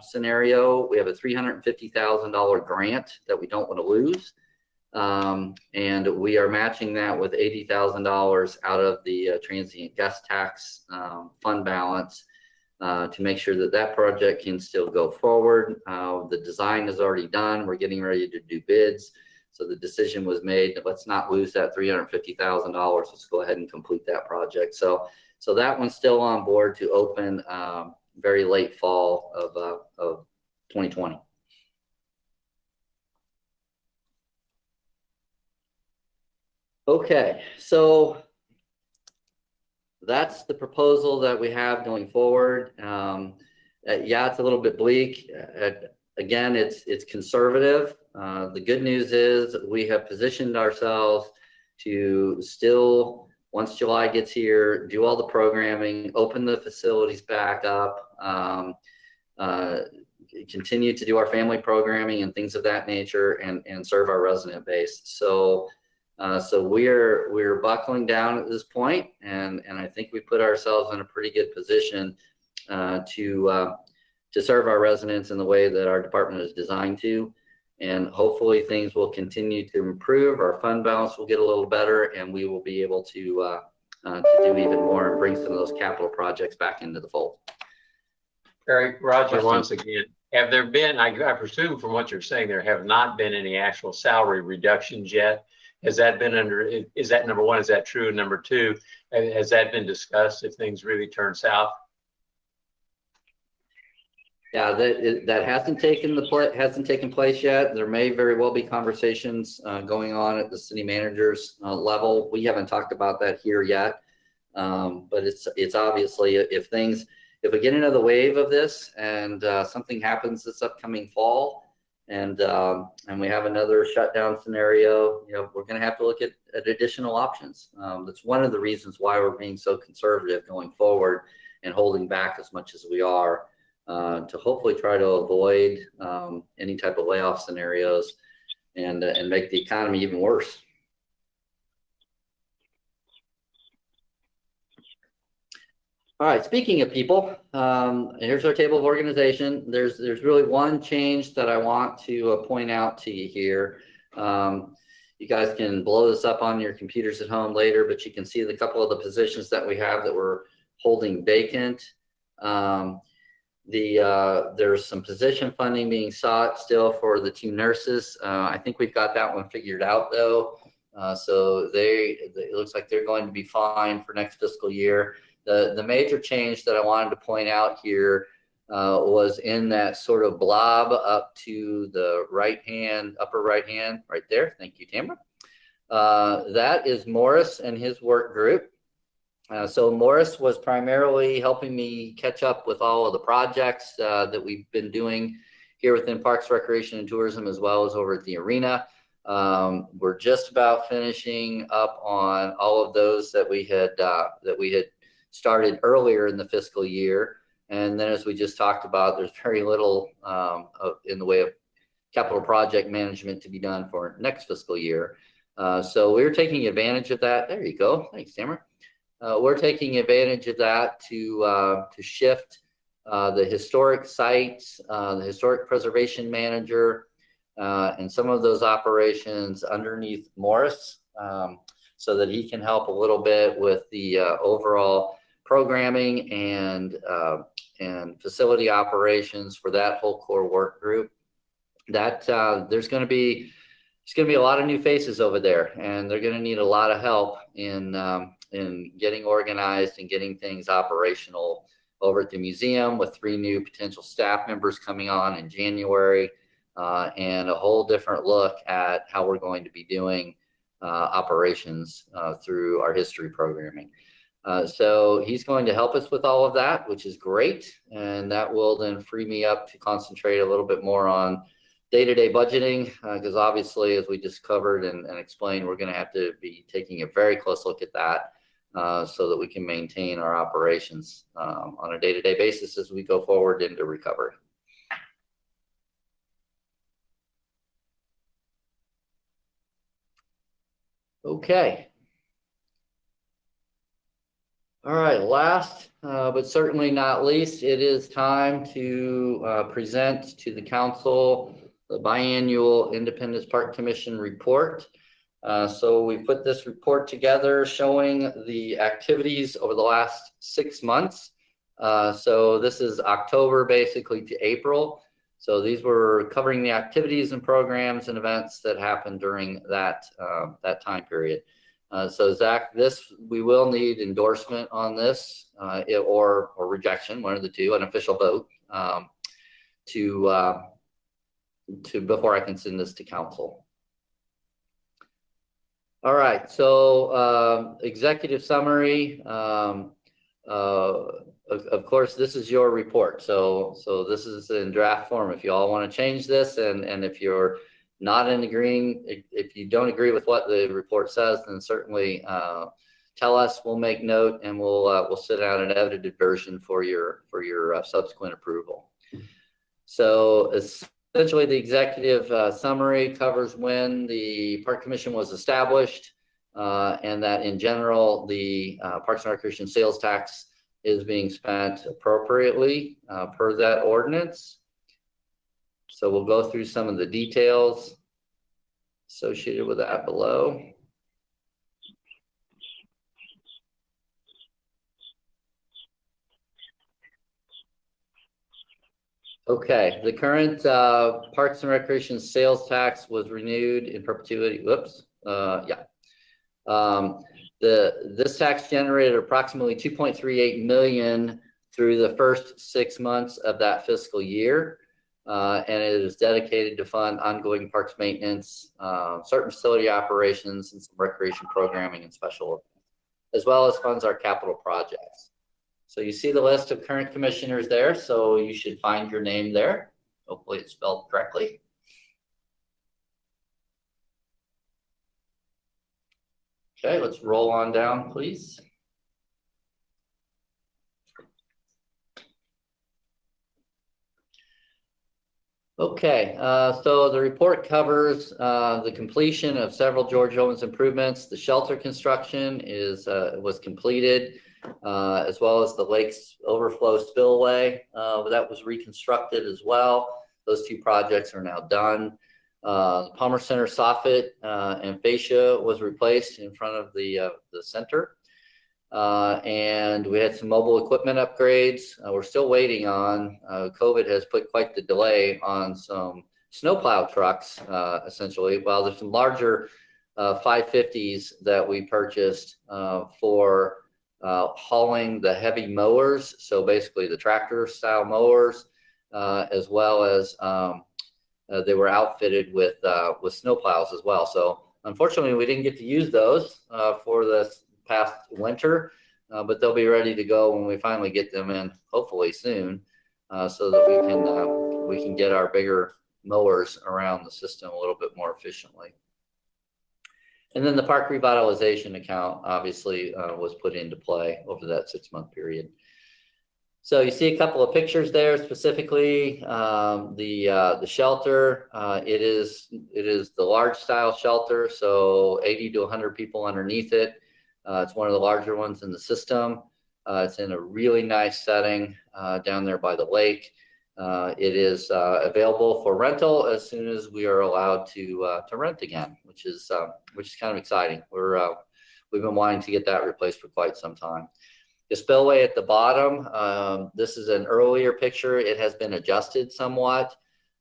scenario. We have a $350,000 grant that we don't want to lose. And we are matching that with $80,000 out of the transient guest tax fund balance to make sure that that project can still go forward. The design is already done. We're getting ready to do bids. So the decision was made that let's not lose that $350,000. Let's go ahead and complete that project. So that one's still on board to open very late fall of 2020. Okay, so that's the proposal that we have going forward. Yeah, it's a little bit bleak. Again, it's conservative. The good news is we have positioned ourselves to still, once July gets here, do all the programming, open the facilities back up, continue to do our family programming and things of that nature, and serve our resident base. So we're buckling down at this point, and I think we put ourselves in a pretty good position to serve our residents in the way that our department is designed to. And hopefully things will continue to improve. Our fund balance will get a little better, and we will be able to do even more and bring some of those capital projects back into the fold. Eric, Roger, once again, have there been, I presume from what you're saying, there have not been any actual salary reductions yet? Has that been under, is that number one, is that true? And number two, has that been discussed if things really turn south? Yeah, that hasn't taken place yet. There may very well be conversations going on at the city manager's level. We haven't talked about that here yet, but it's obviously if we get another wave of this and something happens this upcoming fall, and we have another shutdown scenario, we're going to have to look at additional options. That's one of the reasons why we're being so conservative going forward and holding back as much as we are. To hopefully try to avoid any type of layoff scenarios and make the economy even worse. All right, speaking of people, here's our table of organization. There's really one change that I want to point out to you here. You guys can blow this up on your computers at home later, but you can see the couple of the positions that we have that we're holding vacant. There's some position funding being sought still for the 2 nurses. I think we've got that one figured out though. So it looks like they're going to be fine for next fiscal year. The major change that I wanted to point out here was in that sort of blob up to the upper right hand, right there. Thank you, Tamara. That is Morris and his work group. So Morris was primarily helping me catch up with all of the projects that we've been doing here within Parks, Recreation, and Tourism, as well as over at the arena. We're just about finishing up on all of those that we had started earlier in the fiscal year. And then, as we just talked about, there's very little in the way of capital project management to be done for next fiscal year. So we're taking advantage of that. There you go. Thanks, Tamara. We're taking advantage of that to shift the historic sites, the historic preservation manager, and some of those operations underneath Morris, so that he can help a little bit with the overall programming and facility operations for that whole core work group. That there's going to be a lot of new faces over there, and they're going to need a lot of help in getting organized and getting things operational over at the museum, with 3 new potential staff members coming on in January, and a whole different look at how we're going to be doing operations through our history programming. So he's going to help us with all of that, which is great. And that will then free me up to concentrate a little bit more on day-to-day budgeting, because obviously, as we just covered and explained, we're going to have to be taking a very close look at that so that we can maintain our operations on a day-to-day basis as we go forward into recovery. Okay. All right, last but certainly not least, it is time to present to the council the biannual Independence Park Commission report. So we put this report together showing the activities over the last 6 months. So this is October basically to April. So these were covering the activities and programs and events that happened during that time period. So Zach, we will need endorsement on this or rejection, one of the two, an official vote to before I can send this to council. All right, so executive summary. Of course, this is your report. So this is in draft form. If you all want to change this, and if you're not in agreeing, if you don't agree with what the report says, then certainly tell us. We'll make note, and we'll send out an edited version for your subsequent approval. So essentially, the executive summary covers when the Park Commission was established, and that in general, the Parks and Recreation sales tax is being spent appropriately per that ordinance. So we'll go through some of the details associated with that below. Okay, the current Parks and Recreation sales tax was renewed in perpetuity. Whoops, this tax generated approximately $2.38 million through the first 6 months of that fiscal year. And it is dedicated to fund ongoing parks maintenance, certain facility operations, and some recreation programming and special events, as well as funds our capital projects. So you see the list of current commissioners there, so you should find your name there. Hopefully it's spelled correctly. Okay, let's roll on down, please. Okay, so the report covers the completion of several George Owens improvements. The shelter construction was completed, as well as the lake's overflow spillway that was reconstructed as well. Those two projects are now done. Palmer Center soffit and fascia was replaced in front of the center. And we had some mobile equipment upgrades. We're still waiting on, COVID has put quite the delay on some snowplow trucks, essentially. Well, there's some larger 550s that we purchased for hauling the heavy mowers. So basically the tractor style mowers, as well as they were outfitted with snowplows as well. So unfortunately, we didn't get to use those for this past winter, but they'll be ready to go when we finally get them in, hopefully soon, so that we can get our bigger mowers around the system a little bit more efficiently. And then the park revitalization account obviously was put into play over that 6-month period. So you see a couple of pictures there, specifically the shelter. It is the large style shelter, so 80 to 100 people underneath it. It's one of the larger ones in the system. It's in a really nice setting down there by the lake. It is available for rental as soon as we are allowed to rent again, which is kind of exciting. We've been wanting to get that replaced for quite some time. The spillway at the bottom, this is an earlier picture. It has been adjusted somewhat,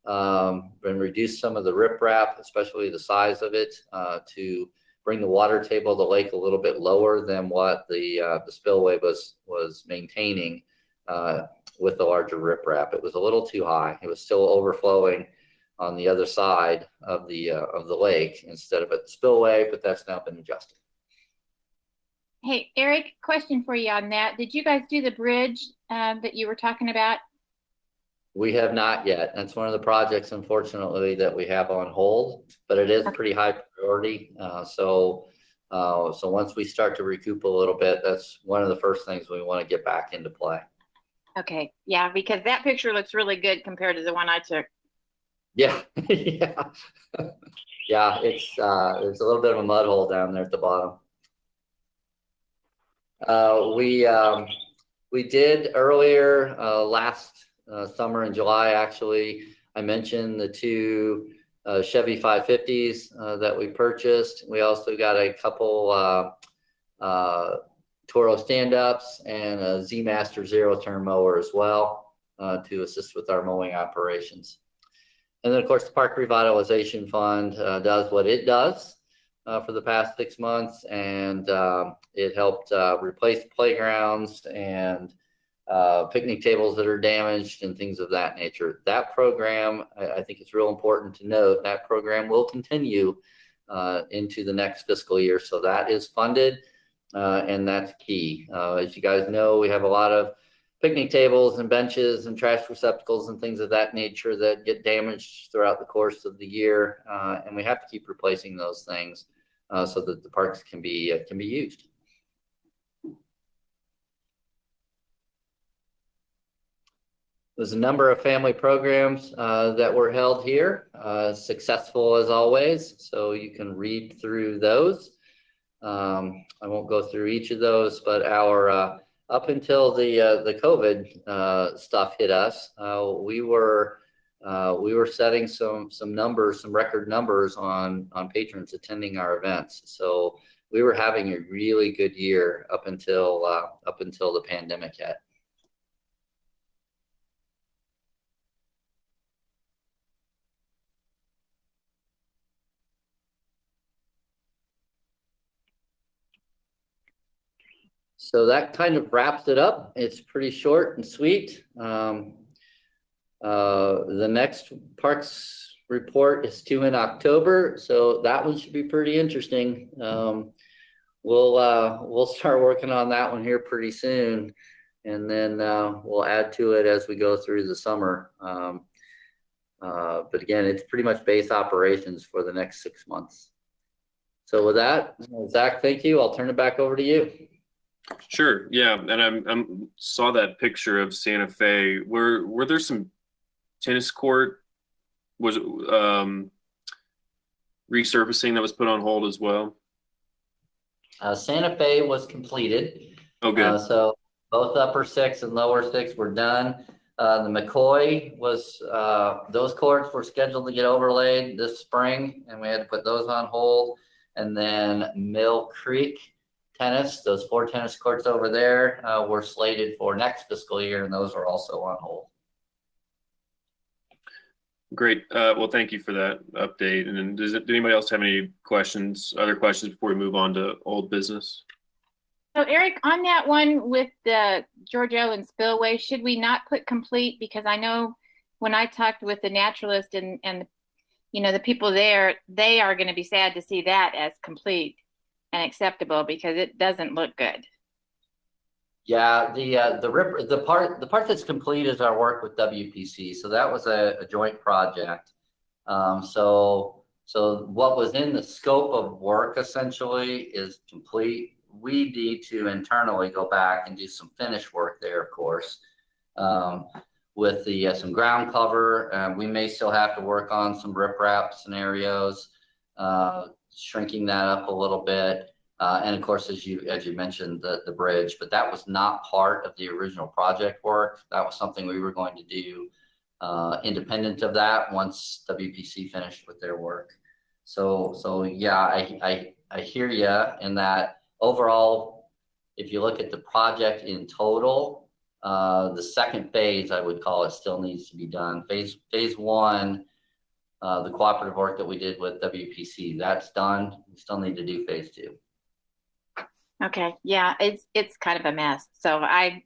and reduced some of the riprap, especially the size of it, to bring the water table of the lake a little bit lower than what the spillway was maintaining with the larger riprap. It was a little too high. It was still overflowing on the other side of the lake instead of at the spillway, but that's now been adjusted. Hey, Eric, question for you on that. Did you guys do the bridge that you were talking about? We have not yet. That's one of the projects, unfortunately, that we have on hold, but it is pretty high priority. So once we start to recoup a little bit, that's one of the first things we want to get back into play. Okay, yeah, because that picture looks really good compared to the one I took. Yeah, yeah, yeah. It's there's a little bit of a mud hole down there at the bottom. We did earlier last summer in July. Actually, I mentioned the two Chevy 550s that we purchased. We also got a couple Toro stand-ups and a Z Master zero-turn mower as well to assist with our mowing operations. And then, of course, the Park Revitalization Fund does what it does for the past 6 months, and it helped replace playgrounds and picnic tables that are damaged and things of that nature. That program, I think it's real important to note, that program will continue into the next fiscal year. So that is funded, and that's key. As you guys know, we have a lot of picnic tables and benches and trash receptacles and things of that nature that get damaged throughout the course of the year, and we have to keep replacing those things so that the parks can be used. There's a number of family programs that were held here, successful as always, so you can read through those. I won't go through each of those, but our up until the COVID stuff hit us, we were setting some numbers, some record numbers on patrons attending our events. So we were having a really good year up until the pandemic hit. So that kind of wraps it up. It's pretty short and sweet. The next Parks report is due in October, so that one should be pretty interesting. We'll start working on that one here pretty soon, and then we'll add to it as we go through the summer. But again, it's pretty much base operations for the next 6 months. So with that, Zach, thank you. I'll turn it back over to you. Sure. Yeah, and I saw that picture of Santa Fe. Were there some tennis court resurfacing that was put on hold as well? Santa Fe was completed. Oh, good. So both upper 6 and lower 6 were done. The McCoy was those courts were scheduled to get overlaid this spring, and we had to put those on hold. And then Mill Creek tennis, those 4 tennis courts over there were slated for next fiscal year, and those are also on hold. Great. Well, thank you for that update. And then does anybody else have any other questions before we move on to old business? So Eric, on that one with the George Ellen Spillway, should we not put complete? Because I know when I talked with the naturalist and the people there, they are going to be sad to see that as complete and acceptable because it doesn't look good. Yeah, the part that's complete is our work with WPC. So that was a joint project. So what was in the scope of work essentially is complete. We need to internally go back and do some finish work there, of course, with some ground cover. We may still have to work on some riprap scenarios, shrinking that up a little bit. And of course, as you mentioned, the bridge, but that was not part of the original project work. That was something we were going to do independent of that once WPC finished with their work. So yeah, I hear you in that. Overall, if you look at the project in total, the second phase, I would call it, still needs to be done. Phase 1, the cooperative work that we did with WPC, that's done. We still need to do phase 2. Okay, yeah, it's kind of a mess. So I'd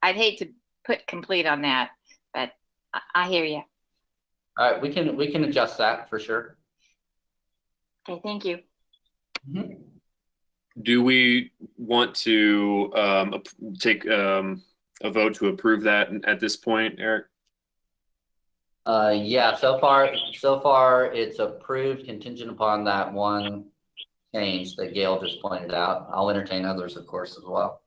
hate to put complete on that, but I hear you. All right, we can adjust that for sure. Okay, thank you. Mm-hmm. do we want to take a vote to approve that at this point, Eric? Yeah, so far it's approved contingent upon that one change that Gail just pointed out. I'll entertain others, of course, as well.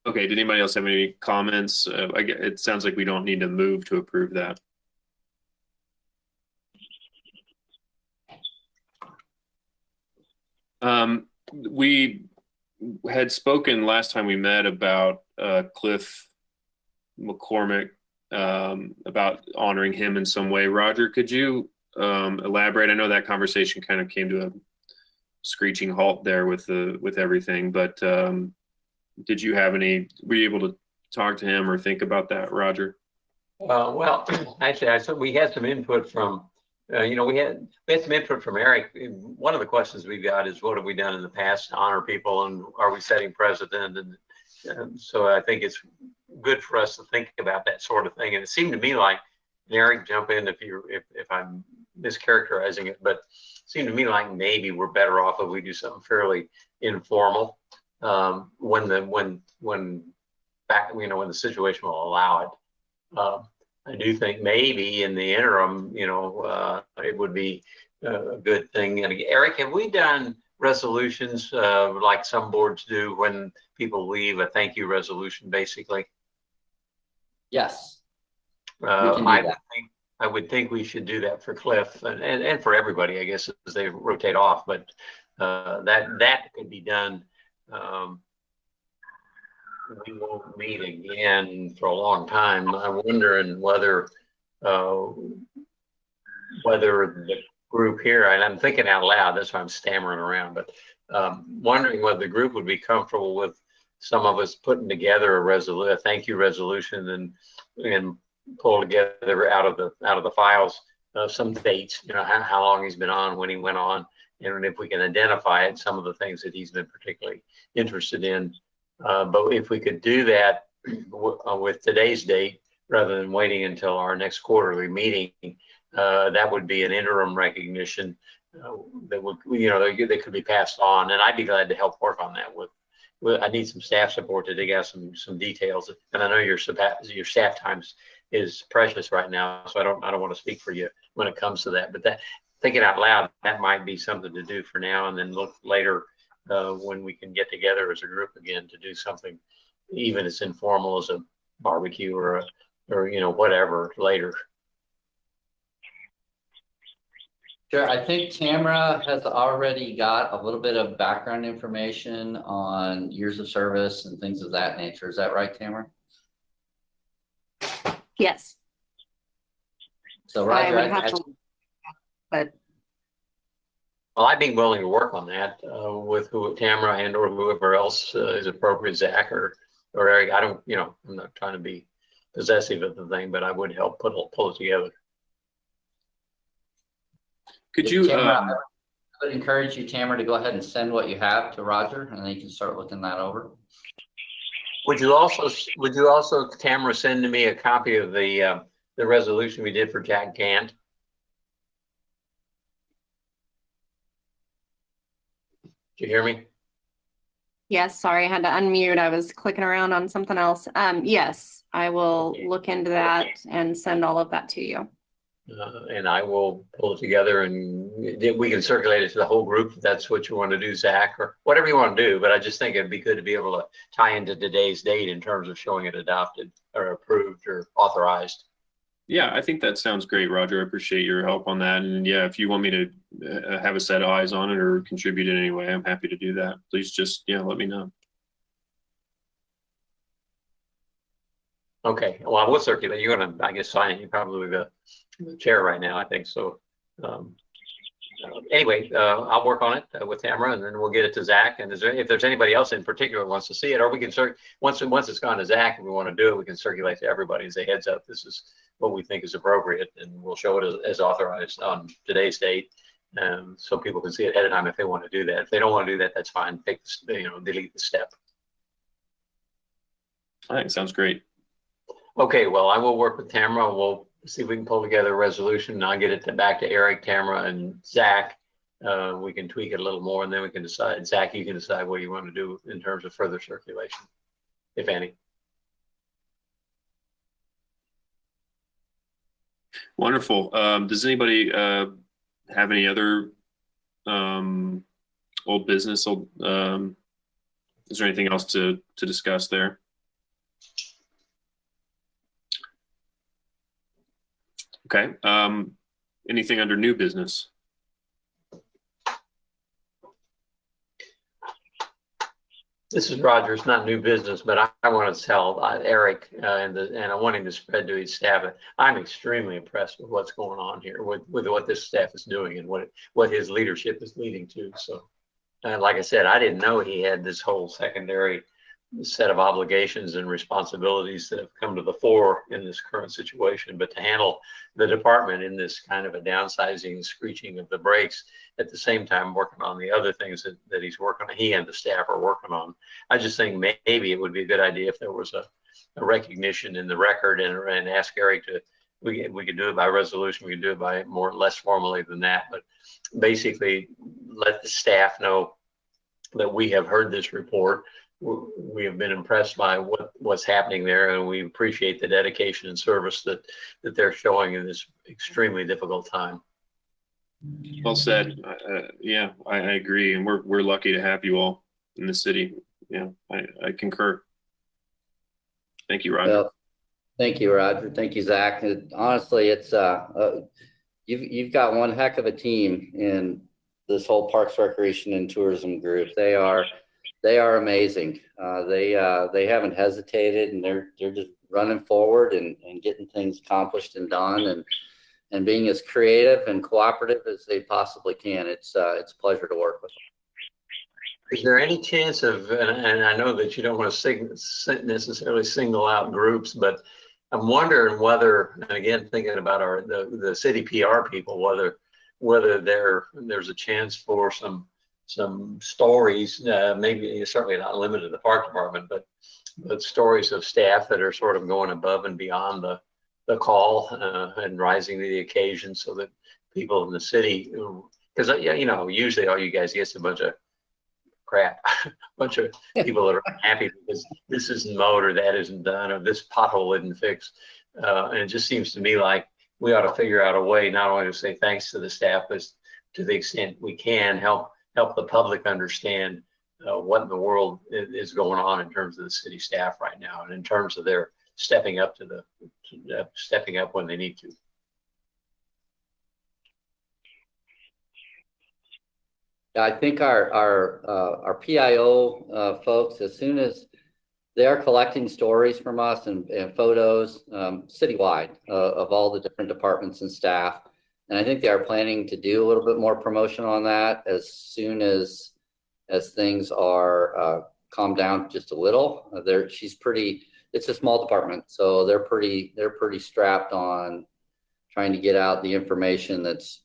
Okay, did anybody else have any comments? It sounds like we don't need to move to approve that. We had spoken last time we met about Cliff McCormick, about honoring him in some way. Roger, could you elaborate? I know that conversation kind of came to a screeching halt there with everything, but were you able to talk to him or think about that, Roger? Well, actually, we had some input from, we had some input from Eric. One of the questions we've got is, what have we done in the past to honor people, and are we setting precedent? And so I think it's good for us to think about that sort of thing. And it seemed to me like, Eric, jump in if I'm mischaracterizing it, but it seemed to me like maybe we're better off if we do something fairly informal when the situation will allow it. I do think maybe in the interim, it would be a good thing. And Eric, have we done resolutions like some boards do when people leave, a thank you resolution, basically? Yes. I would think we should do that for Cliff and for everybody, I guess, as they rotate off. But that could be done. We won't meet again for a long time. I'm wondering whether the group here, and I'm thinking out loud, that's why I'm stammering around, but wondering whether the group would be comfortable with some of us putting together a thank you resolution and pull together out of the files some dates, how long he's been on, when he went on, and if we can identify it, some of the things that he's been particularly interested in. But if we could do that with today's date, rather than waiting until our next quarterly meeting, that would be an interim recognition that would, that could be passed on. And I'd be glad to help work on that. I need some staff support to dig out some details. And I know your staff times is precious right now, so I don't want to speak for you when it comes to that. But thinking out loud, that might be something to do for now, and then look later. When we can get together as a group again to do something, even as informal as a barbecue or whatever later. Sure. I think Tamara has already got a little bit of background information on years of service and things of that nature. Is that right, Tamara? Yes. So Roger, Well, I'd be willing to work on that with Tamara and or whoever else is appropriate, Zach or Eric. I'm not trying to be possessive of the thing, but I would help pull it together. Could you? Tamara, I would encourage you, Tamara, to go ahead and send what you have to Roger, and then you can start looking that over. Would you also, Tamara, send to me a copy of the resolution we did for Jack Gant? Did you hear me? Yes, sorry, I had to unmute. I was clicking around on something else. Yes, I will look into that and send all of that to you. And I will pull it together, and we can circulate it to the whole group if that's what you want to do, Zach, or whatever you want to do. But I just think it'd be good to be able to tie into today's date in terms of showing it adopted or approved or authorized. Yeah, I think that sounds great, Roger. I appreciate your help on that. And yeah, if you want me to have a set of eyes on it or contribute in any way, I'm happy to do that. Please just, let me know. Okay. Well, I will circulate. You're going to, I guess, sign it. You're probably the chair right now, I think. So anyway, I'll work on it with Tamara, and then we'll get it to Zach. And if there's anybody else in particular who wants to see it, or we can once it's gone to Zach and we want to do it, we can circulate to everybody and say, heads up, this is what we think is appropriate, and we'll show it as authorized on today's date, so people can see it ahead of time if they want to do that. If they don't want to do that, that's fine. Delete the step. All right, sounds great. Okay, well, I will work with Tamara. We'll see if we can pull together a resolution, and I'll get it back to Eric, Tamara, and Zach, we can tweak it a little more, and then we can decide. Zach, you can decide what you want to do in terms of further circulation, if any. Wonderful. Does anybody have any other old business? Is there anything else to discuss there? Okay. Anything under new business? This is Roger. It's not new business, but I want to tell Eric and I want him to spread to his staff. I'm extremely impressed with what's going on here, with what this staff is doing and what his leadership is leading to. So, like I said, I didn't know he had this whole secondary set of obligations and responsibilities that have come to the fore in this current situation. But to handle the department in this kind of a downsizing, screeching of the brakes, at the same time working on the other things that he's working on, he and the staff are working on. I just think maybe it would be a good idea if there was a recognition in the record and ask Eric to, we could do it by resolution, we could do it by less formally than that, but basically let the staff know that we have heard this report. We have been impressed by what's happening there, and we appreciate the dedication and service that they're showing in this extremely difficult time. Well said. Yeah, I agree, and we're lucky to have you all in the city. Yeah, I concur. Thank you, Roger. Well, thank you, Roger. Thank you, Zach. Honestly, it's you've got one heck of a team in this whole Parks, Recreation, and Tourism group. They are amazing. They haven't hesitated, and they're just running forward and getting things accomplished and done, and being as creative and cooperative as they possibly can. It's a pleasure to work with them. Is there any chance of, and I know that you don't want to necessarily single out groups, but I'm wondering whether, and again, thinking about the city PR people, whether there's a chance for some stories, maybe certainly not limited to the park department, but stories of staff that are sort of going above and beyond the call and rising to the occasion, so that people in the city, because usually all you guys get is a bunch of crap, a bunch of people that are unhappy because this isn't mowed or that isn't done or this pothole isn't fixed, and it just seems to me like we ought to figure out a way not only to say thanks to the staff, but to the extent we can help the public understand what in the world is going on in terms of the city staff right now, and in terms of their stepping up stepping up when they need to. I think our PIO folks, as soon as they are collecting stories from us and photos citywide of all the different departments and staff, and I think they are planning to do a little bit more promotion on that as soon as things are calmed down just a little. It's a small department, so they're pretty strapped on trying to get out the information that's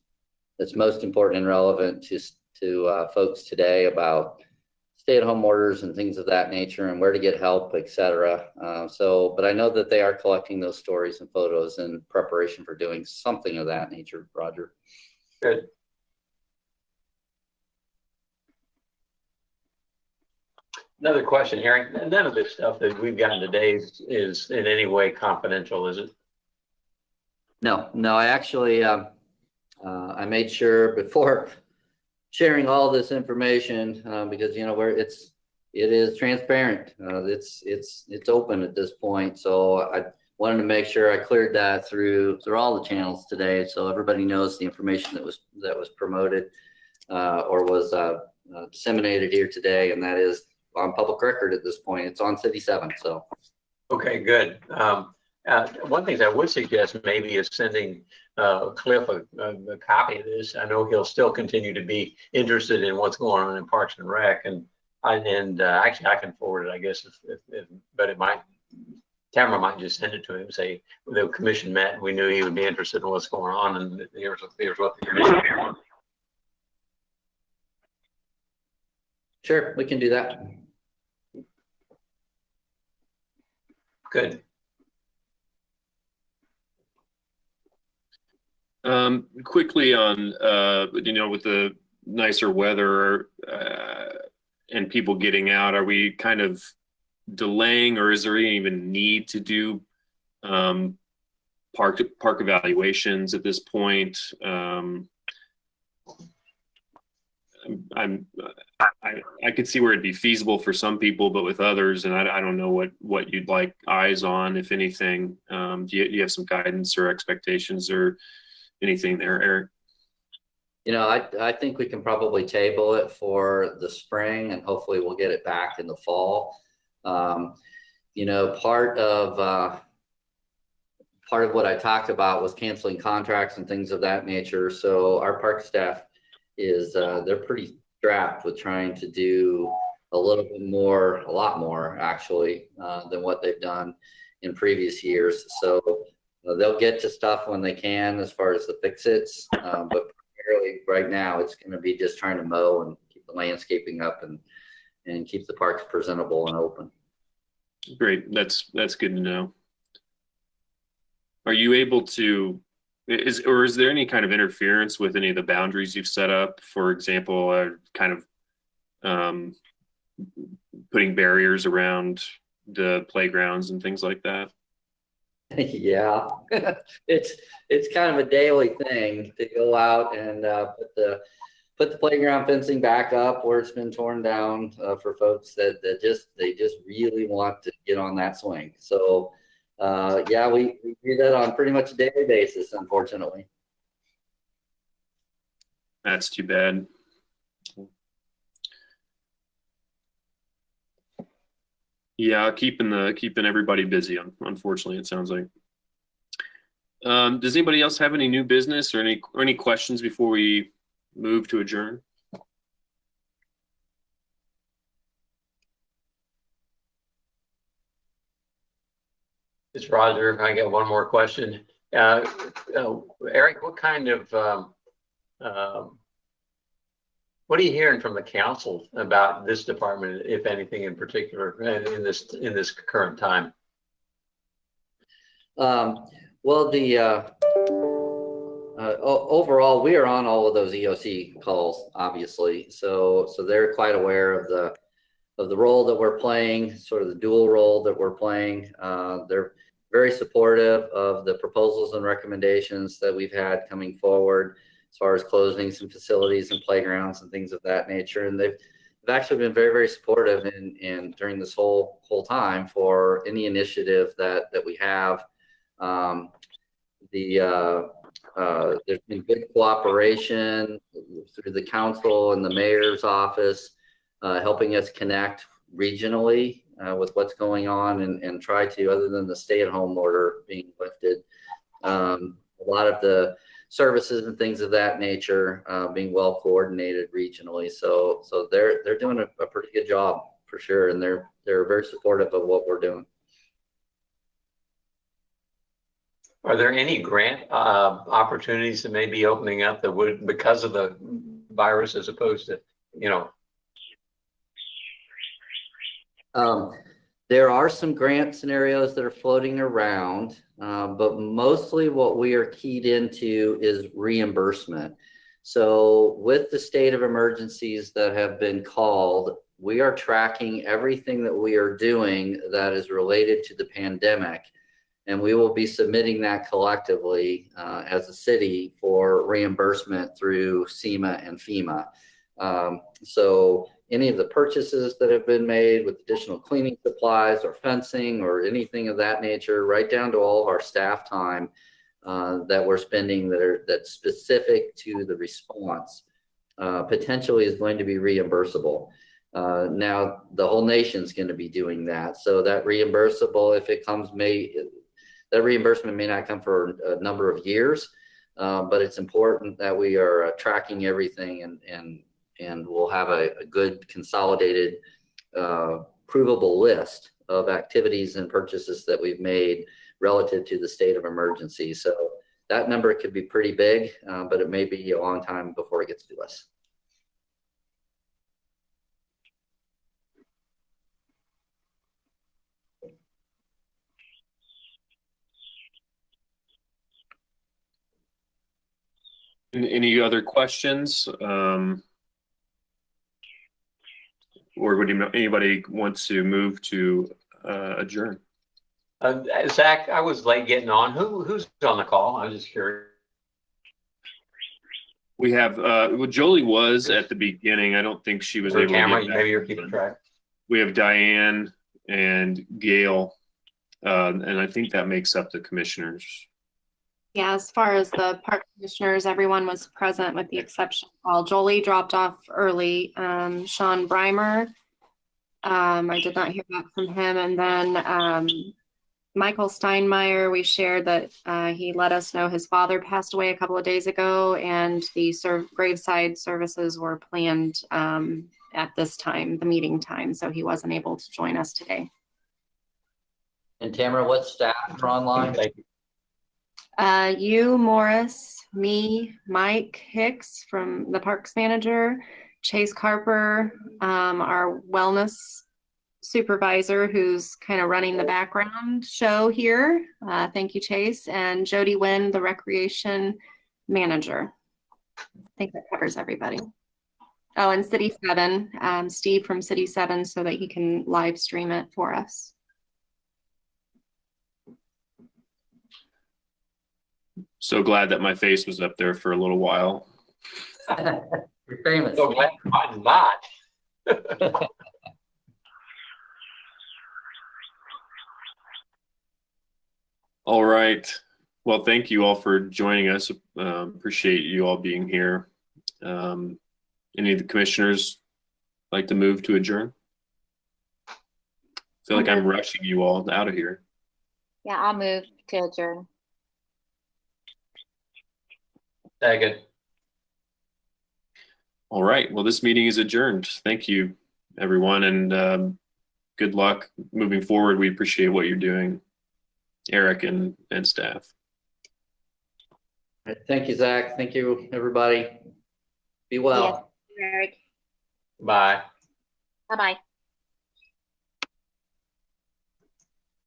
most important and relevant to folks today about stay-at-home orders and things of that nature and where to get help, etc. But I know that they are collecting those stories and photos in preparation for doing something of that nature, Roger. Good. Another question, Eric. None of this stuff that we've gotten today is in any way confidential, is it? No. I actually I made sure before sharing all this information because it is transparent. It's open at this point. So I wanted to make sure I cleared that through all the channels today, so everybody knows the information that was promoted or was disseminated here today, and that is on public record at this point. It's on City 7. So. Okay, good. One thing I would suggest maybe is sending Cliff a copy of this. I know he'll still continue to be interested in what's going on in Parks and Rec, and actually I can forward it, I guess, but Tamara might just send it to him. Say the commission met, and we knew he would be interested in what's going on, and here's what the commission wants. Sure, we can do that. Good. Quickly on, with the nicer weather and people getting out, are we kind of delaying, or is there even need to do park evaluations at this point? I could see where it'd be feasible for some people, but with others, and I don't know what you'd like eyes on, if anything. Do you have some guidance or expectations or anything there, Eric? You know, I think we can probably table it for the spring, and hopefully we'll get it back in the fall. You know, part of what I talked about was canceling contracts and things of that nature. So our park staff is they're pretty strapped with trying to do a lot more actually than what they've done in previous years. So they'll get to stuff when they can as far as the fix-its, but primarily right now it's going to be just trying to mow and keep the landscaping up and keep the parks presentable and open. Great, that's good to know. Are you able to, is there any kind of interference with any of the boundaries you've set up? For example, kind of putting barriers around the playgrounds and things like that? Yeah, it's kind of a daily thing to go out and put the playground fencing back up where it's been torn down for folks that just really want to get on that swing. So yeah, we do that on pretty much a daily basis, unfortunately. That's too bad. Yeah, keeping everybody busy. Unfortunately, it sounds like. Does anybody else have any new business or any questions before we move to adjourn? It's Roger. I got one more question. Eric, what kind of what are you hearing from the council about this department, if anything, in particular, in this current time? Well, overall, we are on all of those EOC calls, obviously. So they're quite aware of the role that we're playing, sort of the dual role that we're playing. They're very supportive of the proposals and recommendations that we've had coming forward, as far as closing some facilities and playgrounds and things of that nature. And they've actually been very, very supportive in during this whole time for any initiative that we have. There's been good cooperation through the council and the mayor's office, helping us connect regionally with what's going on and try to, other than the stay-at-home order being lifted, a lot of the services and things of that nature being well coordinated regionally. So they're doing a pretty good job for sure, and they're very supportive of what we're doing. Are there any grant opportunities that may be opening up that would, because of the virus, as opposed to, There are some grant scenarios that are floating around, but mostly what we are keyed into is reimbursement. So with the state of emergencies that have been called, we are tracking everything that we are doing that is related to the pandemic. And we will be submitting that collectively as a city for reimbursement through SEMA and FEMA. So any of the purchases that have been made with additional cleaning supplies or fencing or anything of that nature, right down to all of our staff time that we're spending that's specific to the response, potentially is going to be reimbursable. Now, the whole nation's going to be doing that. So that reimbursable, if it comes, that reimbursement may not come for a number of years, but it's important that we are tracking everything and we'll have a good consolidated provable list of activities and purchases that we've made relative to the state of emergency. So that number could be pretty big, but it may be a long time before it gets to us. Any other questions? or would anybody want to move to adjourn? Zach, I was late getting on. Who's on the call? I was just curious. We have, well, Jolie was at the beginning. I don't think she was able to Camera, get back. maybe you're keeping track. We have Diane and Gail, and I think that makes up the commissioners. Yeah, as far as the park commissioners, everyone was present with the exception. Well, Jolie dropped off early. Sean Breimer, I did not hear back from him. And then Michael Steinmeier, we shared that he let us know his father passed away a couple of days ago, and the graveside services were planned at this time, the meeting time, so he wasn't able to join us today. And Tamara, what staff are online? Thank you. You, Morris, me, Mike Hicks from the parks manager, Chase Carper, our wellness supervisor who's kind of running the background show here. Thank you, Chase. And Jody Wynn, the recreation manager. I think that covers everybody. Oh, and City 7, Steve from City 7, so that he can live stream it for us. So glad that my face was up there for a little while. You're famous. So glad I'm not. All right. Well, thank you all for joining us. Appreciate you all being here. Any of the commissioners like to move to adjourn? I feel like I'm rushing you all out of here. Yeah, I'll move to adjourn. Second. All right. Well, this meeting is adjourned. Thank you, everyone, and good luck moving forward. We appreciate what you're doing, Eric and staff. Thank you, Zach. Thank you, everybody. Be well. Yes, Eric. Bye. Bye-bye.